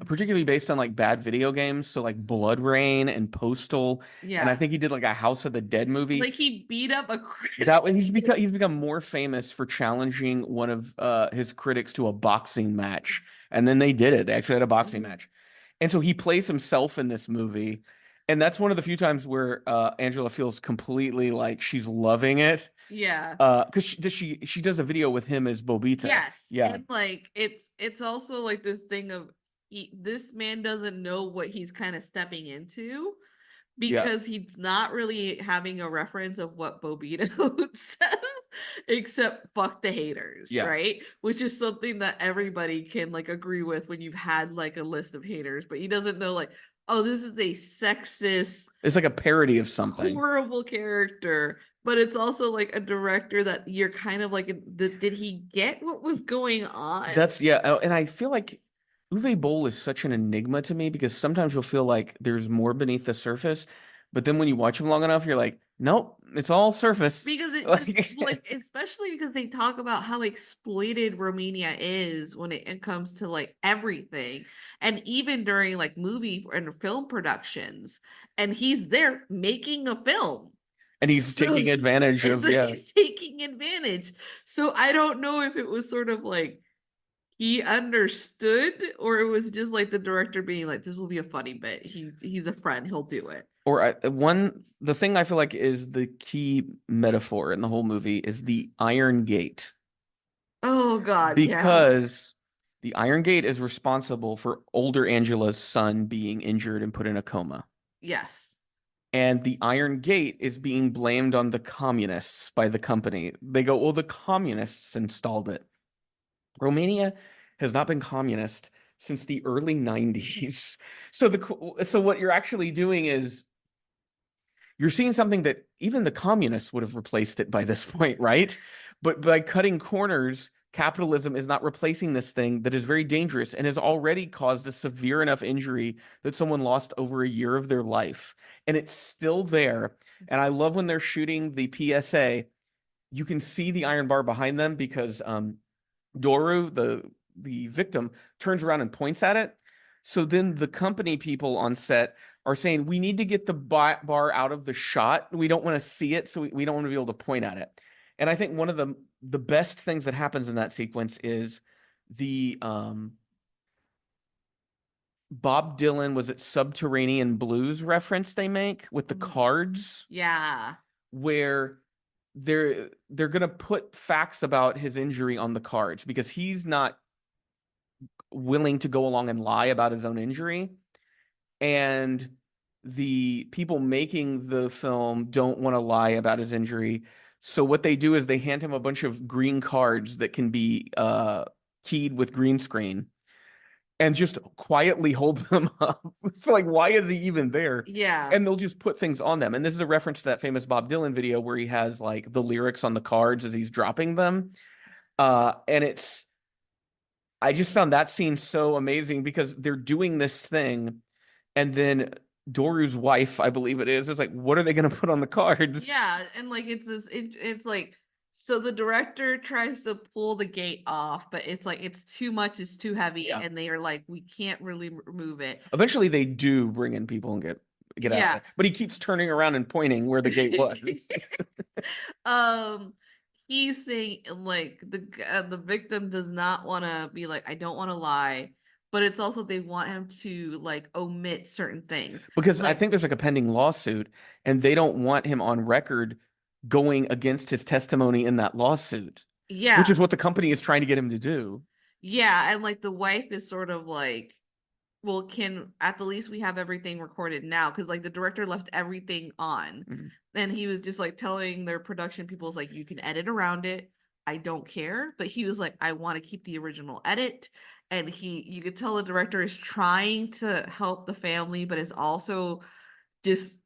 particularly based on like bad video games, so like Blood Rain and Postal, and I
Yeah.
think he did like a House of the Dead movie.
Like he beat up a
That he's become more famous for challenging one of his critics to a boxing match, and then they did it. They actually had a boxing match, and so he plays himself in this movie, and that's one of the few times where Angela feels completely like she's loving it.
Yeah.
Because she does a video with him as Bobita.
Yes.
Yeah.
And like it's also like this thing of this man doesn't know what he's kind of stepping into
Yeah.
because he's not really having a reference of what Bobito says, except fuck the haters,
Yeah.
right? Which is something that everybody can like agree with when you've had like a list of haters, but he doesn't know like, oh, this is a sexist,
It's like a parody of something.
horrible character. But it's also like a director that you're kind of like, did he get what was going on?
That's and I feel like Uwe Boll is such an enigma to me because sometimes you'll feel like there's more beneath the surface, but then when you watch him long enough, you're like, nope, it's all surface.
Because it
Like,
like especially because they talk about how exploited Romania is when it comes to like everything, and even during like movie and film productions, and he's there making a film,
and he's
so
taking advantage
and
of,
so
yeah.
he's taking advantage. So I don't know if it was sort of like he understood, or it was just like the director being like, "This will be a funny bit. He's a friend. He'll do it."
Or the thing I feel like is the key metaphor in the whole movie is the Iron Gate.
Oh God, yeah.
Because the Iron Gate is responsible for older Angela's son being injured and put in a coma.
Yes.
And the Iron Gate is being blamed on the communists by the company. They go, well, the communists installed it. Romania has not been communist since the early 90s. So what you're actually doing is you're seeing something that even the communists would have replaced it by this point, right? But by cutting corners, capitalism is not replacing this thing that is very dangerous and has already caused a severe enough injury that someone lost over a year of their life. And it's still there. And I love when they're shooting the PSA, you can see the iron bar behind them because Doru, the victim, turns around and points at it. So then the company people on set are saying, we need to get the bar out of the shot. We don't want to see it, so we don't want to be able to point at it. And I think one of the best things that happens in that sequence is the Bob Dylan, was it Subterranean Blues reference they make with the cards?
Yeah.
Where they're gonna put facts about his injury on the cards because he's not willing to go along and lie about his own injury. And the people making the film don't want to lie about his injury. So what they do is they hand him a bunch of green cards that can be keyed with green screen and just quietly hold them up. It's like, why is he even there?
Yeah.
And they'll just put things on them. And this is a reference to that famous Bob Dylan video where he has like the lyrics on the cards as he's dropping them. And I just found that scene so amazing because they're doing this thing, and then Doru's wife, I believe it is like, what are they going to put on the cards?
Yeah, and like it's like so the director tries to pull the gate off, but it's like it's too much, it's too heavy,
Yeah.
and they are like, we can't really remove it.
Eventually, they do bring in people and get out
Yeah.
of it, but he keeps turning around and pointing where the gate was.
He's saying like the victim does not want to be like, I don't want to lie, but it's also they want him to like omit certain things
Because I
like,
think there's like a pending lawsuit, and they don't want him on record going against his testimony in that lawsuit.
Yeah.
which is what the company is trying to get him to do.
Yeah, and like the wife is sort of like, well, can at the least we have everything recorded now? Because like the director left everything on.
Mhm.
And he was just like telling their production people, like, you can edit around it. I don't care. But he was like, I want to keep the original edit. And you could tell the director is trying to help the family, but is also just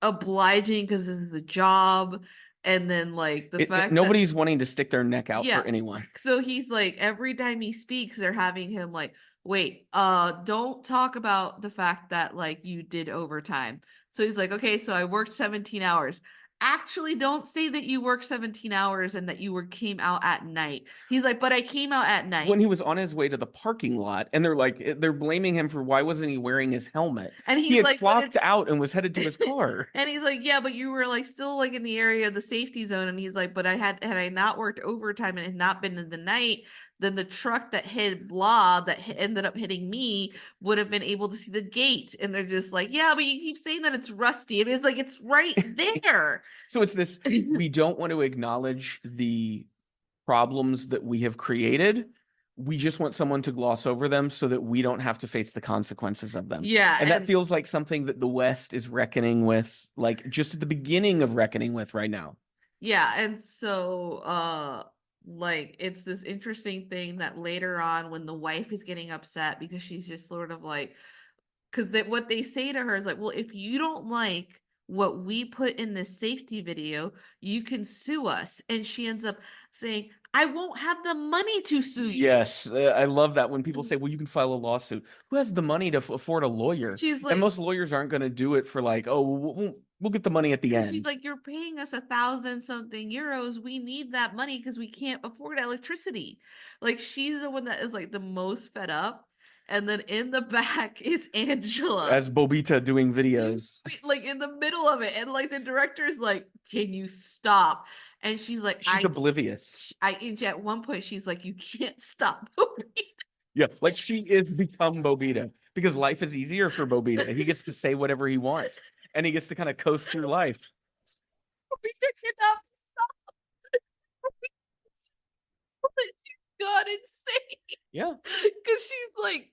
obliging because this is a job. And then like the fact that
Nobody's wanting to stick their neck out
yeah,
for anyone.
so he's like, every time he speaks, they're having him like, wait, don't talk about the fact that like you did overtime. So he's like, okay, so I worked 17 hours. Actually, don't say that you worked 17 hours and that came out at night. He's like, but I came out at night.
When he was on his way to the parking lot, and they're blaming him for why wasn't he wearing his helmet?
And
He
he's
had
like,
clocked out and was headed to his car.
and he's like, yeah, but you were like still like in the area of the safety zone. And he's like, but had I not worked overtime and had not been in the night, then the truck that hit blah that ended up hitting me would have been able to see the gate. And they're just like, yeah, but you keep saying that it's rusty. And it's like, it's right there.
So it's this, we don't want to acknowledge the problems that we have created. We just want someone to gloss over them so that we don't have to face the consequences of them.
Yeah.
And that feels like something that the West is reckoning with, like just at the beginning of reckoning with right now.
Yeah, and so like it's this interesting thing that later on when the wife is getting upset because she's just sort of like, because what they say to her is like, well, if you don't like what we put in this safety video, you can sue us. And she ends up saying, I won't have the money to sue you.
Yes, I love that when people say, well, you can file a lawsuit. Who has the money to afford a lawyer?
She's like,
and most lawyers aren't going to do it for like, oh, we'll get the money at the end.
She's like, you're paying us 1,000-something euros. We need that money because we can't afford electricity. Like, she's the one that is like the most fed up. And then in the back is Angela
as Bobita doing videos,
like in the middle of it, and like the director's like, "Can you stop?" And she's like,
she's oblivious.
At one point, she's like, "You can't stop."
Yeah, like she is become Bobita because life is easier for Bobita. He gets to say whatever he wants, and he gets to kind of coast through life.
Bobita cannot stop. She's gone insane.
Yeah,
because she's like,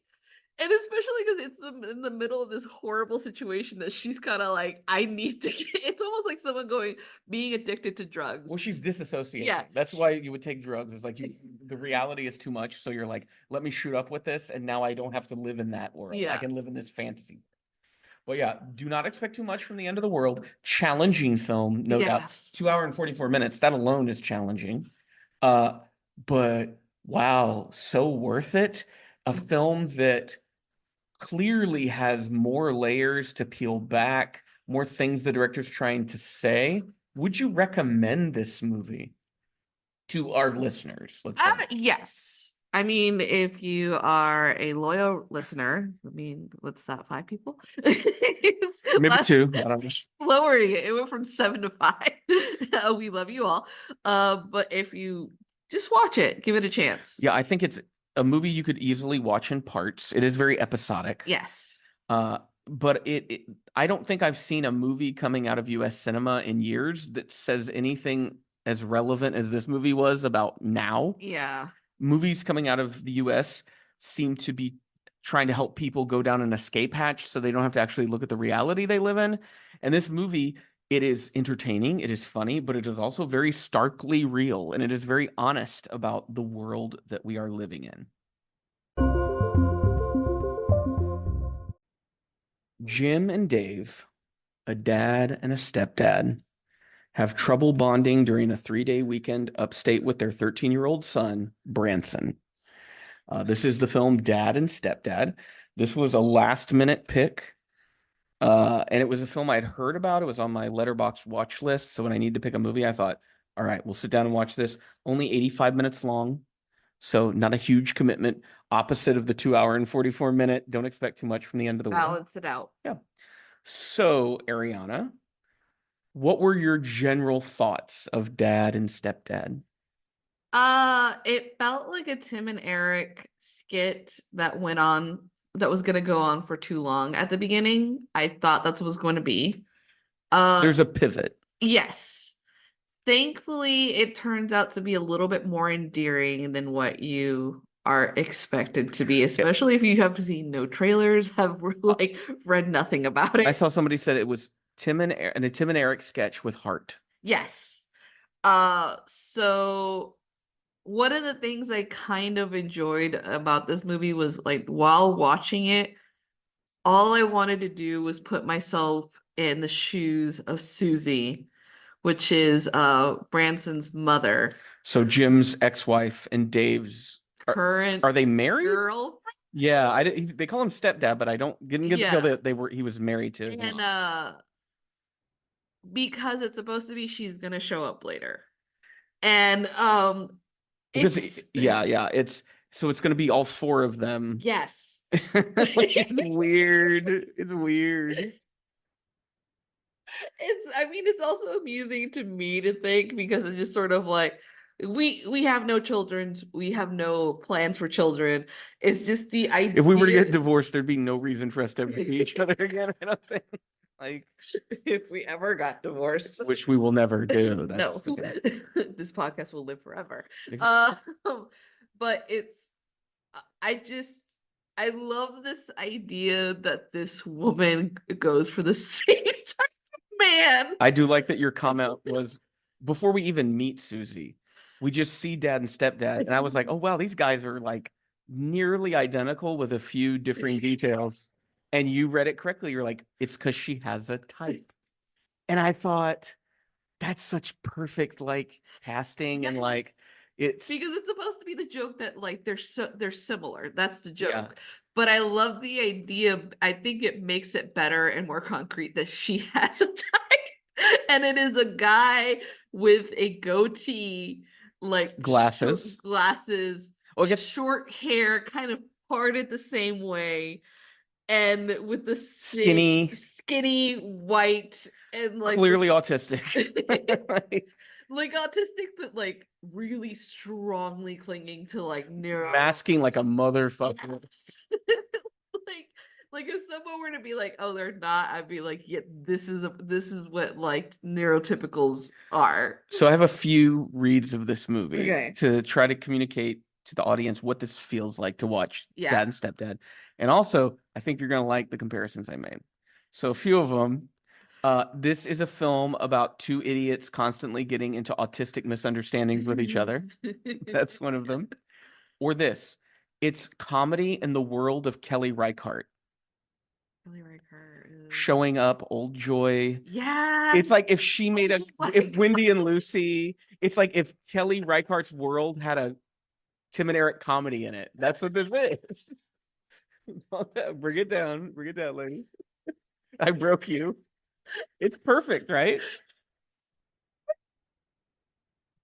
and especially because it's in the middle of this horrible situation that she's kind of like, I need to get, it's almost like someone being addicted to drugs.
well, she's disassociated.
Yeah.
That's why you would take drugs. Is like the reality is too much, so you're like, let me shoot up with this, and now I don't have to live in that world.
Yeah.
I can live in this fantasy. Well, yeah, do not expect too much from the end of the world. Challenging film, no doubt. 2 hour and 44 minutes. That alone is challenging. But wow, so worth it. A film that clearly has more layers to peel back, more things the director's trying to say. Would you recommend this movie to our listeners? Let's say.
Yes. I mean, if you are a loyal listener, I mean, what's that, 5 people?
Maybe 2. I don't know.
Lowering it. It went from 7 to 5. We love you all. But if you just watch it, give it a chance.
Yeah, I think it's a movie you could easily watch in parts. It is very episodic.
Yes.
But I don't think I've seen a movie coming out of US cinema in years that says anything as relevant as this movie was about now.
Yeah.
Movies coming out of the US seem to be trying to help people go down an escape hatch so they don't have to actually look at the reality they live in. And this movie, it is entertaining, it is funny, but it is also very starkly real, and it is very honest about the world that we are living in. Jim and Dave, a dad and a stepdad, have trouble bonding during a 3-day weekend upstate with their 13-year-old son, Branson. This is the film Dad and Stepdad. This was a last-minute pick, and it was a film I'd heard about. It was on my Letterboxd watch list, so when I need to pick a movie, I thought, all right, we'll sit down and watch this. Only 85 minutes long, so not a huge commitment. Opposite of the 2 hour and 44 minute. Don't expect too much from the end of the world.
Balance it out.
Yeah. So, Ariana, what were your general thoughts of Dad and Stepdad?
It felt like a Tim and Eric skit that was gonna go on for too long at the beginning. I thought that's what it was going to be.
There's a pivot.
Yes. Thankfully, it turns out to be a little bit more endearing than what you are expected to be, especially if you have seen no trailers, have like read nothing about
I
it.
saw somebody said it was a Tim and Eric sketch with heart.
Yes. So one of the things I kind of enjoyed about this movie was like while watching it, all I wanted to do was put myself in the shoes of Susie, which is Branson's mother,
So Jim's ex-wife and Dave's
current
are they married?
girl.
Yeah, they call him stepdad, but I didn't get the feel
Yeah.
that he was married to his
And
mom.
because it's supposed to be she's gonna show up later. And
Because
it's
it's gonna be all four of them.
yes.
It's weird. It's weird.
I mean it's also amusing to me to think because it's just sort of like we have no children, we have no plans for children. It's just the idea.
If we were to get divorced, there'd be no reason for us to ever see each other again. I don't think. Like,
if we ever got divorced,
which we will never do.
no,
Okay.
this podcast will live forever.
Exactly.
But I love this idea that this woman goes for the same type of man.
I do like that your comment was before we even meet Susie, we just see dad and stepdad, and I was like, oh wow, these guys are like nearly identical with a few differing details. And you read it correctly. You're like, it's because she has a type. And I thought that's such perfect like casting and like it's
because it's supposed to be the joke that like they're similar. That's the joke.
Yeah.
But I love the idea. I think it makes it better and more concrete that she has a type, and it is a guy with a goatee, like
Glasses.
glasses,
Oh, I guess
short hair, kind of parted the same way, and with the skinny white and like
clearly autistic.
like autistic, but like really strongly clinging to like neuro
Masking like a motherfucker.
Yes. like if someone were to be like, oh, they're not, I'd be like, yeah, this is what like neurotypicals are.
So I have a few reads of this movie
Okay.
to try to communicate to the audience what this feels like to watch
Yeah.
Dad and Stepdad. And also, I think you're gonna like the comparisons I made. So a few of them. This is a film about two idiots constantly getting into autistic misunderstandings with each other. That's one of them. Or this. It's comedy in the world of Kelly Reichardt.
Kelly Reichardt.
Showing up, Old Joy.
Yeah.
It's like if she made
Oh
if Wendy and Lucy, it's like if Kelly Reichardt's world had a Tim and Eric comedy in it. That's what this is. Bring it down, lady. I broke you. It's perfect, right?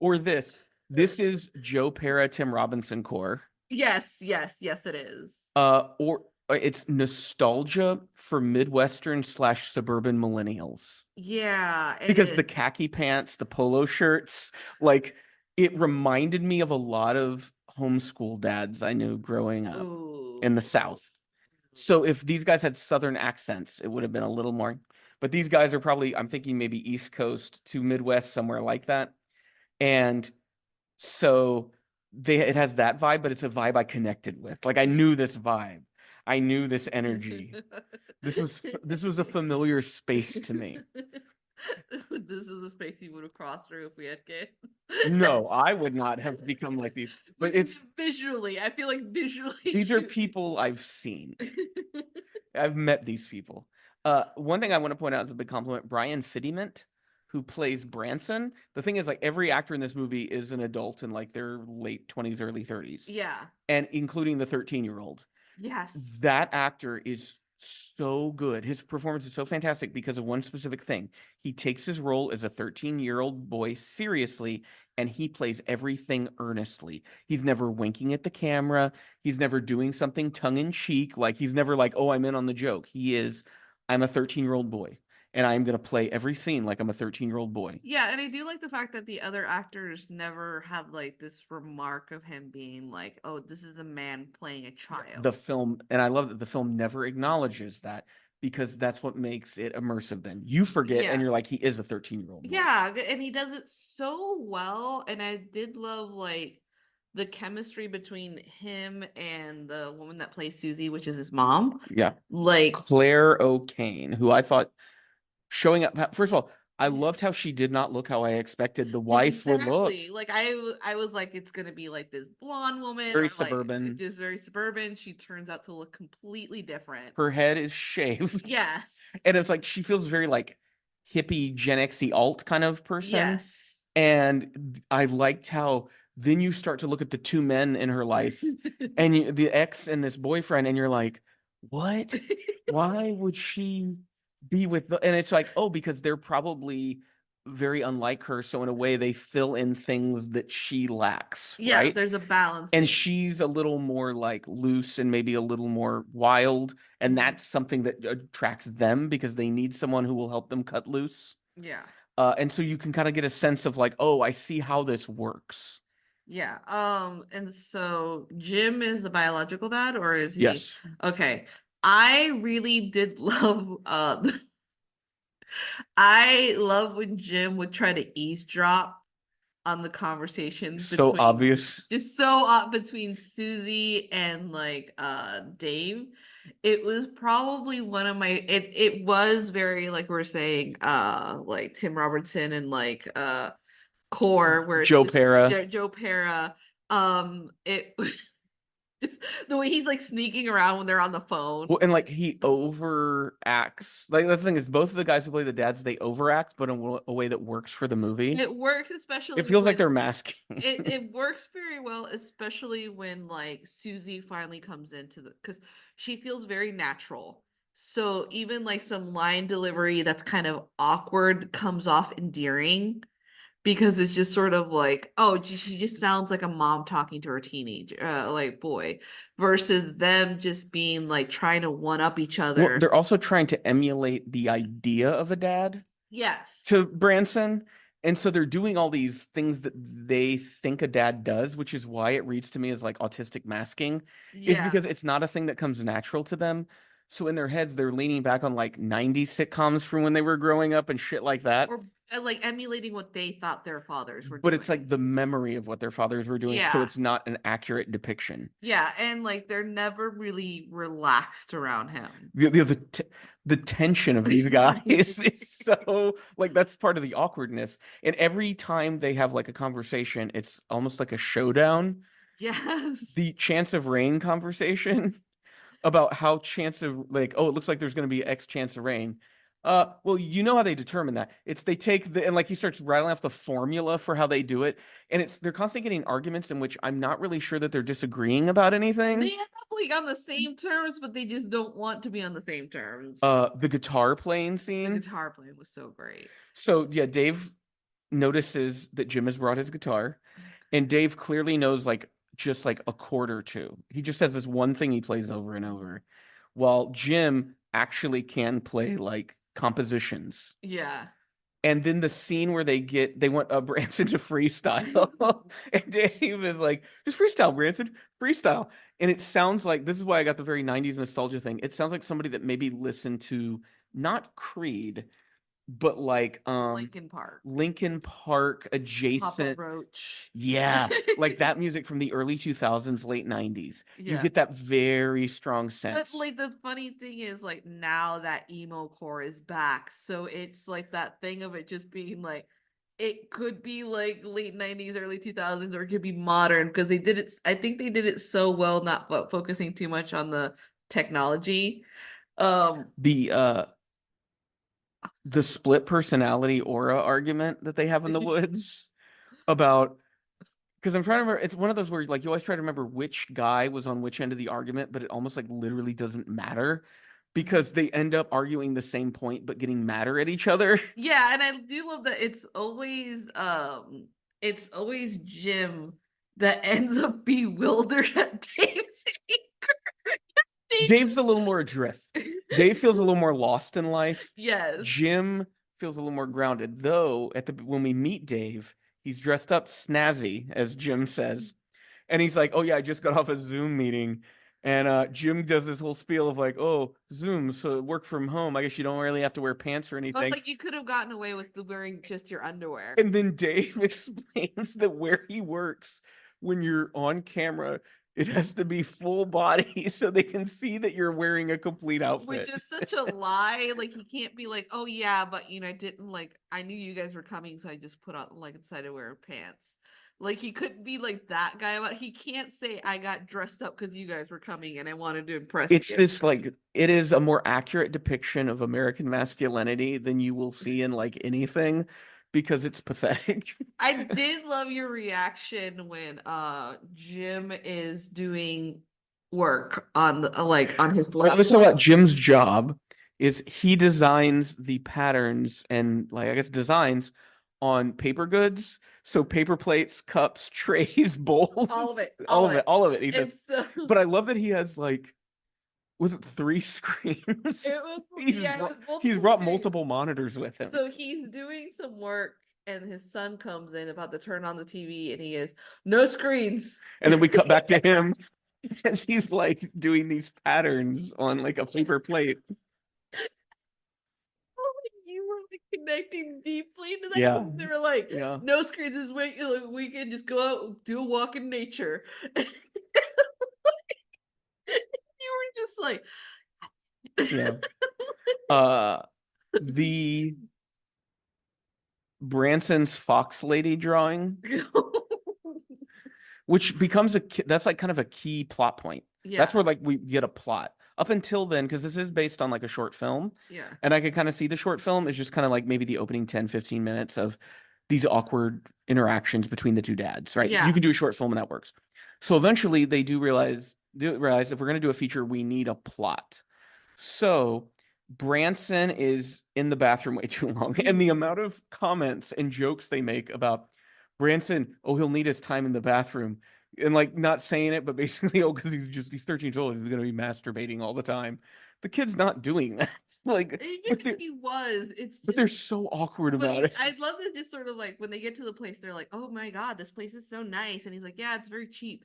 Or this. This is Joe Pera, Tim Robinson core.
Yes, it is.
Or it's nostalgia for Midwestern / suburban millennials.
Yeah.
Because the khaki pants, the polo shirts, like it reminded me of a lot of homeschool dads I knew growing up in the South. So if these guys had Southern accents, it would have been a little more. But these guys are probably, I'm thinking maybe East Coast to Midwest, somewhere like that. And so it has that vibe, but it's a vibe I connected with. Like I knew this vibe. I knew this energy. This was a familiar space to me.
This is the space you would have crossed through if we had kids.
No, I would not have become like these. But it's
visually, I feel like visually.
These are people I've seen. I've met these people. One thing I want to point out is a big compliment. Brian Fidiment, who plays Branson. The thing is, like every actor in this movie is an adult in like their late 20s, early 30s.
Yeah.
And including the 13-year-old.
Yes.
That actor is so good. His performance is so fantastic because of one specific thing. He takes his role as a 13-year-old boy seriously, and he plays everything earnestly. He's never winking at the camera. He's never doing something tongue-in-cheek. Like he's never like, oh, I'm in on the joke. I'm a 13-year-old boy, and I'm going to play every scene like I'm a 13-year-old boy.
Yeah, and I do like the fact that the other actors never have like this remark of him being like, oh, this is a man playing a child.
The film, and I love that the film never acknowledges that. because that's what makes it immersive. Then you forget and
Yeah.
you're like, he is a 13-year-old boy.
Yeah, and he does it so well. And I did love like the chemistry between him and the woman that plays Susie, which is his mom.
Yeah.
Like,
Claire O'Kane, who I thought showing up. First of all, I loved how she did not look how I expected the wife would look.
exactly. Like I was like, it's gonna be like this blonde woman,
Very
or like
suburban.
just very suburban. She turns out to look completely different.
Her head is shaved.
Yes.
And it's like she feels very like hippie Gen X-y alt kind of person.
Yes.
And I liked how then you start to look at the two men in her life and the ex and this boyfriend, and you're like, what? Why would she be with and it's like, oh, because they're probably very unlike her. So in a way, they fill in things that she lacks,
Yeah,
right?
there's a balance.
And she's a little more like loose and maybe a little more wild. And that's something that attracts them because they need someone who will help them cut loose.
Yeah.
And so you can kind of get a sense of like, oh, I see how this works.
Yeah. And so Jim is the biological dad, or is he?
Yes.
Okay. I really did love I love when Jim would try to eavesdrop on the conversations
So
between
obvious.
just so between Susie and like Dave. It was probably one of my it was very like we're saying like Tim Robertson and like Core, where it's
Joe
just
Pera.
Joe Pera. It just the way he's like sneaking around when they're on the phone.
Well, and like he overacts. Like the thing is, both of the guys who play the dads, they overact, but in a way that works for the movie.
It works, especially
It feels like
when
they're masking.
it works very well, especially when like Susie finally comes into the because she feels very natural. So even like some line delivery that's kind of awkward comes off endearing because it's just sort of like, oh, she just sounds like a mom talking to her teenager, like boy, versus them just being like trying to one up each
Well,
other.
they're also trying to emulate the idea of a dad
Yes.
to Branson. And so they're doing all these things that they think a dad does, which is why it reads to me as like autistic masking, is
Yeah.
because it's not a thing that comes natural to them. So in their heads, they're leaning back on like 90s sitcoms from when they were growing up and shit like that.
Or like emulating what they thought their fathers were
But
doing.
it's like the memory of what their fathers were doing. So
Yeah.
it's not an accurate depiction.
Yeah, and like they're never really relaxed around him.
The tension of these guys is so like that's part of the awkwardness. And every time they have like a conversation, it's almost like a showdown.
Yes.
The chance of rain conversation about how chance of like, oh, it looks like there's going to be X chance of rain. Well, you know how they determine that. It's they take the and like he starts rattling off the formula for how they do it, and it's they're constantly getting arguments in which I'm not really sure that they're disagreeing about anything.
They end up like on the same terms, but they just don't want to be on the same terms.
The guitar playing
The
scene.
guitar playing was so great.
So yeah, Dave notices that Jim has brought his guitar, and Dave clearly knows like just like a chord or two. He just has this one thing he plays over and over, while Jim actually can play like compositions.
Yeah.
And then the scene where they want Branson to freestyle, and Dave is like, just freestyle, Branson, freestyle. And it sounds like this is why I got the very 90s nostalgia thing. It sounds like somebody that maybe listened to not Creed, but like Linkin Park
Papa
adjacent.
Roach.
Yeah, like that music from the early 2000s, late 90s. You
Yeah.
get that very strong
But
sense.
like the funny thing is like now that emo core is back, so it's like that thing of it just being like it could be like late 90s, early 2000s, or it could be modern because they did it. I think they did it so well, not focusing too much on the technology.
The split personality aura argument that they have in the woods about because I'm trying to remember, it's one of those where like you always try to remember which guy was on which end of the argument, but it almost like literally doesn't matter because they end up arguing the same point but getting madder at each other.
Yeah, and I do love that it's always Jim that ends up bewildered at Dave's anger.
Dave's a little more adrift. Dave feels a little more lost in life.
Yes.
Jim feels a little more grounded, though when we meet Dave, he's dressed up snazzy, as Jim says. And he's like, oh yeah, I just got off a Zoom meeting. And Jim does this whole spiel of like, oh, Zoom, so work from home. I guess you don't really have to wear pants or
But
anything.
like you could have gotten away with wearing just your underwear.
And then Dave explains that where he works, when you're on camera, it has to be full body so they can see that you're wearing a complete outfit.
Which is such a lie. Like he can't be like, oh yeah, but I didn't I knew you guys were coming, so I just put on decided to wear pants. Like he couldn't be like that guy about he can't say I got dressed up because you guys were coming and I wanted to impress
It's
you.
this it is a more accurate depiction of American masculinity than you will see in like because it's pathetic.
I did love your reaction when Jim is doing work on the on his
What I was talking about Jim's job is he designs the patterns and I guess designs on paper goods. So paper plates, cups, trays, bowls,
all of it.
all of it. He says,
So,
but I love that he has was it 3 screens? He's brought multiple monitors with him.
So he's doing some work and his son comes in about to turn on the TV and he is no screens.
And then we cut back to him as he's like doing these patterns on like a paper plate.
You were connecting deeply to that.
Yeah.
They were like, no screens this week. We can just go out, do a walk in nature. You were just like,
the Branson's Fox Lady drawing, which becomes that's like kind of a key plot point. Yeah. That's where we get a plot. Up until then, because this is based on like a short film.
Yeah.
And I could kind of see the short film is just kind of like maybe the opening 10-15 minutes of these awkward interactions between the two dads, right?
Yeah.
You can do a short film and that works. So eventually they do realize if we're going to do a feature, we need a plot. So Branson is in the bathroom way too long. And the amount of comments and jokes they make about Branson, oh, he'll need his time in the bathroom. And not saying it, but basically, because he's 13 years old, he's going to be masturbating all the time. The kid's not doing that.
Even if he was, it's just,
but they're so awkward about it.
I love it just sort of when they get to the place, they're like, oh my God, this place is so nice. And he's like, yeah, it's very cheap.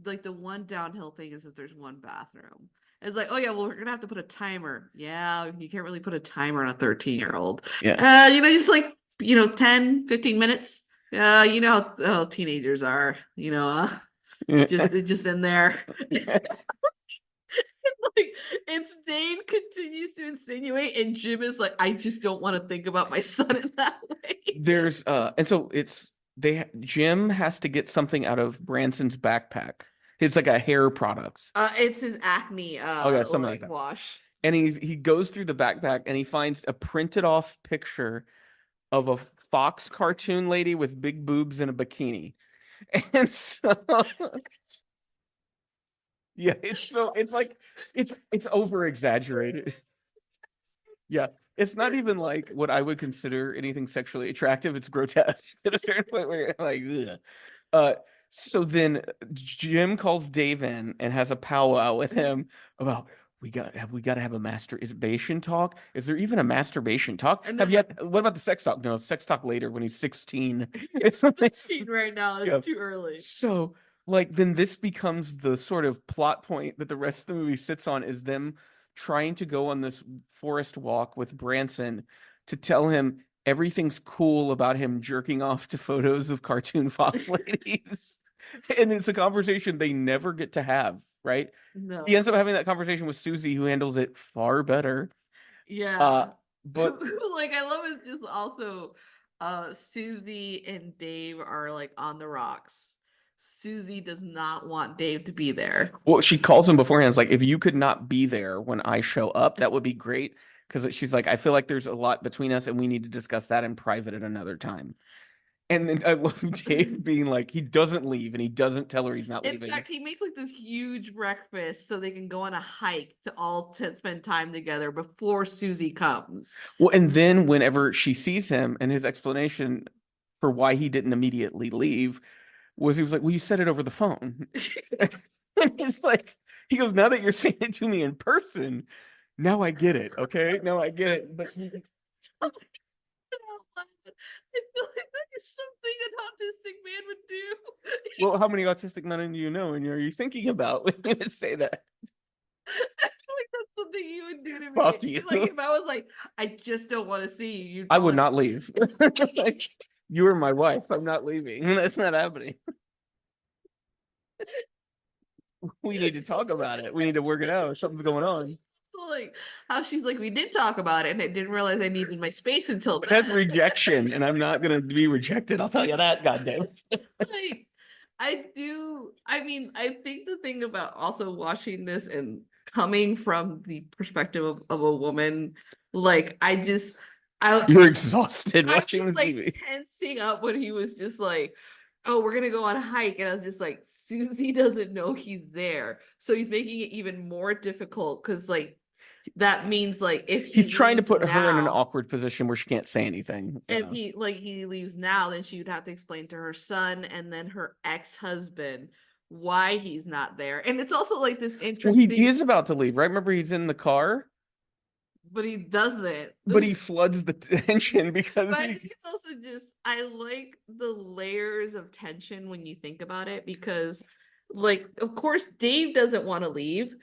The one downhill thing is that there's one bathroom. It's like, oh yeah, well, we're gonna have to put a timer. Yeah, you can't really put a timer on a 13-year-old.
Yeah.
Just 10, 15 minutes. How teenagers are, just in there. And Dave continues to insinuate, and Jim is like, I just don't want to think about my son in that way.
There's and so Jim has to get something out of Branson's backpack. It's like a hair product.
It's his acne
something like that.
wash.
And he goes through the backpack and he finds a printed off picture of a Fox cartoon lady with big boobs in a bikini. And so yeah, it's over exaggerated. Yeah, it's not even like what I would consider anything sexually attractive. It's grotesque at a certain point where you're like, ugh. So then Jim calls Dave in and has a powwow with him about we got to have a masturbation talk. Is there even a masturbation talk? What about the sex talk? No, sex talk later when he's 16.
It's 16 right now. It's too early.
So then this becomes the sort of plot point that the rest of the movie sits on, is them trying to go on this forest walk with Branson to tell him everything's cool about him jerking off to photos of cartoon Fox ladies. And it's a conversation they never get to have, right?
No.
He ends up having that conversation with Susie, who handles it far better.
Yeah.
But
I love it just also Susie and Dave are on the rocks. Susie does not want Dave to be there.
Well, she calls him beforehand. It's like, if you could not be there when I show up, that would be great. Because she's like, I feel like there's a lot between us and we need to discuss that in private at another time. And then I love Dave being like, he doesn't leave and he doesn't tell her he's not leaving.
In fact, he makes this huge breakfast so they can go on a hike to all spend time together before Susie comes.
Well, and then whenever she sees him, and his explanation for why he didn't immediately leave was, he was like, well, you said it over the phone. And it's like, he goes, now that you're saying it to me in person, now I get it. Okay, now I get it. But
I feel like that is something an autistic man would do.
Well, how many autistic men do you know and are you thinking about when you say that? talk to you.
Like if I was like, I just don't want to see you, you'd
I would
probably-
not leave. Like, you are my wife. I'm not leaving. That's not happening. We need to talk about it. We need to work it out. Something's going on.
like how she's like, we did talk about it, and I didn't realize I needed my space until
That's
then.
rejection, and I'm not gonna be rejected. I'll tell you that. Goddamn.
Like, I mean, I think the thing about also watching this and coming from the perspective of a woman, like
You're exhausted
I
watching
was
this
like
movie.
tensing up when he was just like, oh, we're gonna go on a hike. And I was just like, Susie doesn't know he's there. So he's making it even more difficult because like that means like if he
He's trying to
leaves
put her in an
now-
awkward position where she can't say anything.
if he leaves now, then she would have to explain to her son and then her ex-husband why he's not there. And it's also like this
Well,
interesting,
he is about to leave, right? Remember, he's in the car,
but he doesn't.
but he floods the tension
But
because
I think it's also just I like the layers of tension when you think about it because like of course Dave doesn't want to leave.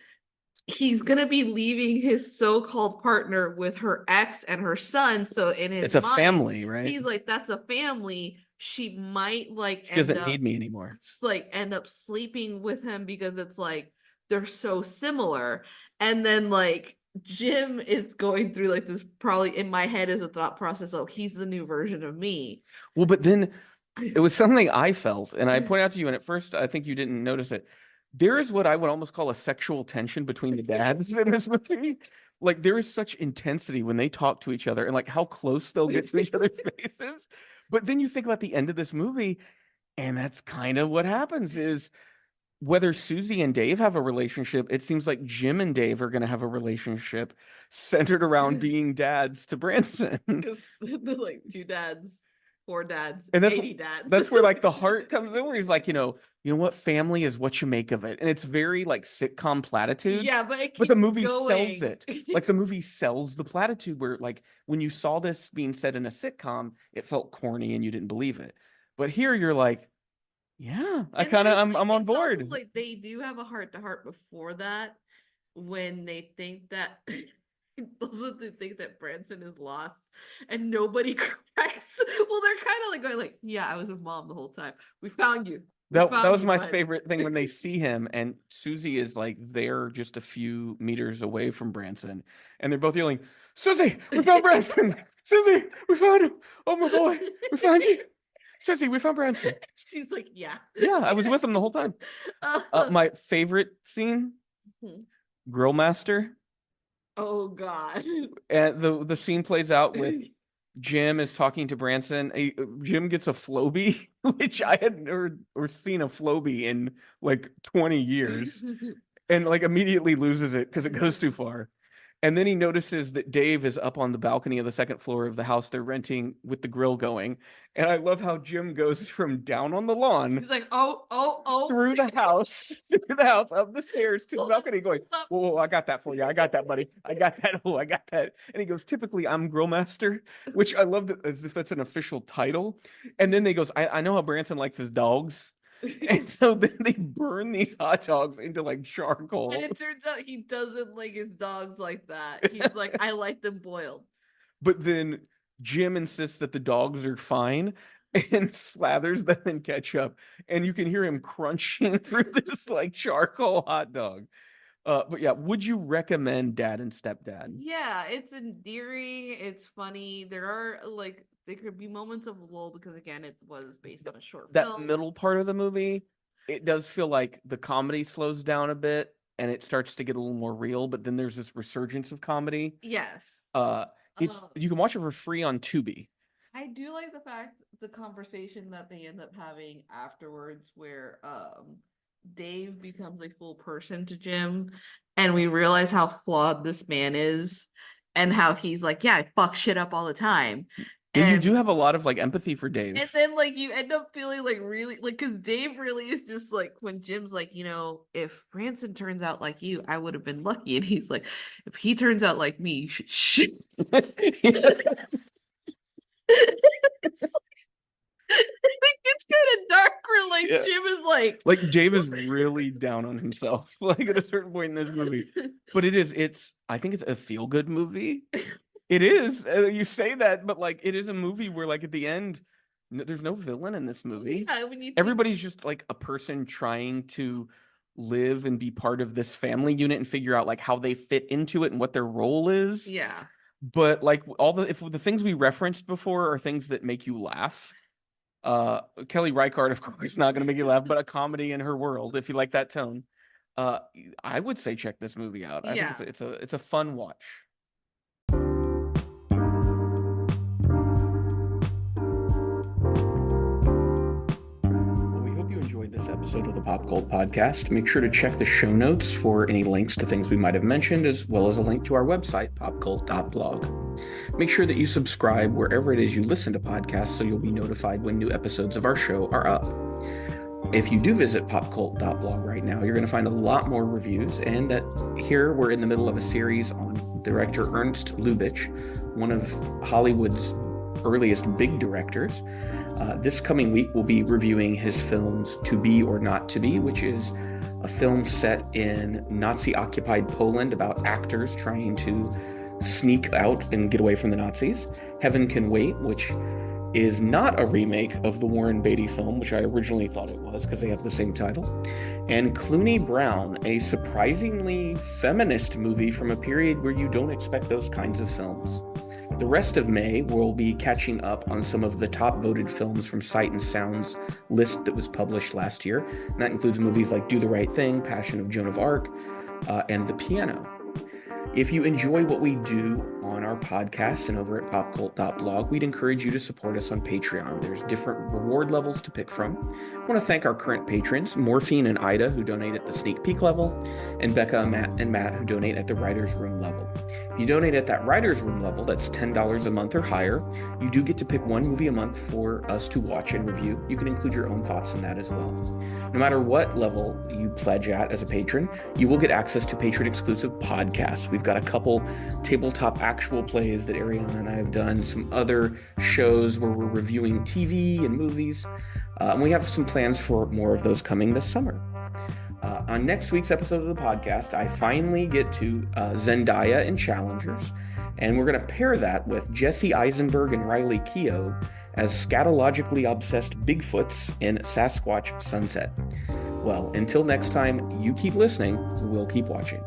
He's gonna be leaving his so-called partner with her ex and her son. So in his
it's a
mind,
family, right?
he's like, that's a family. She might like
She doesn't need me anymore.
just like end up sleeping with him because it's like they're so similar. And then like Jim is going through like this probably in my head is a thought process. Oh, he's the new version of me.
Well, but then it was something I felt, and I pointed out to you, and at first I think you didn't notice it. There is what I would almost call a sexual tension between the dads in this movie. Like there is such intensity when they talk to each other and like how close they'll get to each other's faces. But then you think about the end of this movie, and that's kind of what happens is whether Susie and Dave have a relationship, it seems like Jim and Dave are going to have a relationship centered around being dads to Branson.
Because there's like 2 dads, 4 dads,
And
80 dads.
that's where like the heart comes in, where he's like, you know what, family is what you make of it, and it's very like sitcom platitudes.
Yeah, but
but the
keeps
movie
going.
sells it. Like the movie sells the platitude, where like when you saw this being said in a sitcom, it felt corny and you didn't believe it. But here you're like, yeah,
And there's,
I'm on
it's also,
board.
like they do have a heart to heart before that when they think that they think that Branson is lost and nobody cracks. Well, they're kind of like going like, yeah, I was with mom the whole time. We found you.
That
found
was
you,
my
bud."
favorite thing when they see him, and Susie is like there just a few meters away from Branson, and they're both yelling, Susie, we found Branson! Susie, we found him! Oh my boy, we found you! Susie, we found Branson.
She's like, yeah.
Yeah, I was with him the whole time. My favorite scene,
Mhm.
Grill Master.
Oh God.
And the scene plays out with Jim is talking to Branson. Jim gets a Floby, which I hadn't heard or seen a Floby in like 20 years, and like immediately loses it because it goes too far. And then he notices that Dave is up on the balcony of the second floor of the house they're renting with the grill going. And I love how Jim goes from down on the lawn
He's like, oh.
through the house, up the stairs to the balcony, going, whoa, I got that for you. I got that, buddy. I got that. Oh, I got that. And he goes, typically I'm grill master, which I love that as if that's an official title. And then they goes, I know how Branson likes his dogs. And so then they burn these hot dogs into like charcoal.
And it turns out he doesn't like his dogs like that. He's like, I like them boiled.
But then Jim insists that the dogs are fine and slathers them in ketchup. And you can hear him crunching through this like charcoal hot dog. But yeah, would you recommend Dad and Stepdad?
Yeah, it's endearing. It's funny. There are like there could be moments of lull because again, it was based on a short
That
film.
middle part of the movie, it does feel like the comedy slows down a bit and it starts to get a little more real, but then there's this resurgence of comedy.
Yes.
You can watch it for free on Tubi.
I do like the fact the conversation that they end up having afterwards where Dave becomes a full person to Jim and we realize how flawed this man is and how he's like, yeah, I fuck shit up all the time.
Yeah, you
And-
do have a lot of like empathy for Dave.
And then like you end up feeling like really like because Dave really is just like when Jim's like, you know, if Branson turns out like you, I would have been lucky. And he's like, if he turns out like me, you should shit. It's kind of dark where like
Yeah.
Jim is like
Dave is really down on himself, like at a certain point in this movie. But I think it's a feel-good movie. It is. You say that, but like it is a movie where like at the end, there's no villain in this movie.
Yeah, when you
Everybody's just like a person trying to live and be part of this family unit and figure out like how they fit into it and what their role is.
yeah.
But like if the things we referenced before are things that make you laugh, Kelly Reichardt, of course, not going to make you laugh, but a comedy in her world, if you like that tone, I would say check this movie out. I think it's a fun watch. This episode of the Pop Cult Podcast. Make sure to check the show notes for any links to things we might have mentioned, as well as a link to our website, popcult.blog. Make sure that you subscribe wherever it is you listen to podcasts so you'll be notified when new episodes of our show are up. If you do visit popcult.blog right now, you're going to find a lot more reviews, and that here we're in the middle of a series on director Ernst Lubitsch, one of Hollywood's earliest big directors. This coming week, we'll be reviewing his films To Be or Not to Be, which is a film set in Nazi-occupied Poland about actors trying to sneak out and get away from the Nazis. Heaven Can Wait, which is not a remake of the Warren Beatty film, which I originally thought it was because they have the same title. And Clooney Brown, a surprisingly feminist movie from a period where you don't expect those kinds of films. The rest of May, we'll be catching up on some of the top voted films from Sight and Sound's list that was published last year. And that includes movies like Do the Right Thing, Passion of Joan of Arc, and The Piano. If you enjoy what we do on our podcast and over at popcult.blog, we'd encourage you to support us on Patreon. There's different reward levels to pick from. I want to thank our current patrons, Morphine and Ida, who donate at the sneak peek level, and Becca and Matt, who donate at the writer's room level. If you donate at that writer's room level, that's $10 a month or higher, you do get to pick one movie a month for us to watch and review. You can include your own thoughts in that as well. No matter what level you pledge at as a patron, you will get access to patron-exclusive podcasts. We've got a couple tabletop actual plays that Ariana and I have done, some other shows where we're reviewing TV and movies, and we have some plans for more of those coming this summer. On next week's episode of the podcast, I finally get to Zendaya in Challengers, and we're going to pair that with Jesse Eisenberg and Riley Keough as scatologically obsessed Bigfoots in Sasquatch Sunset. Well, until next time, you keep listening, we'll keep watching.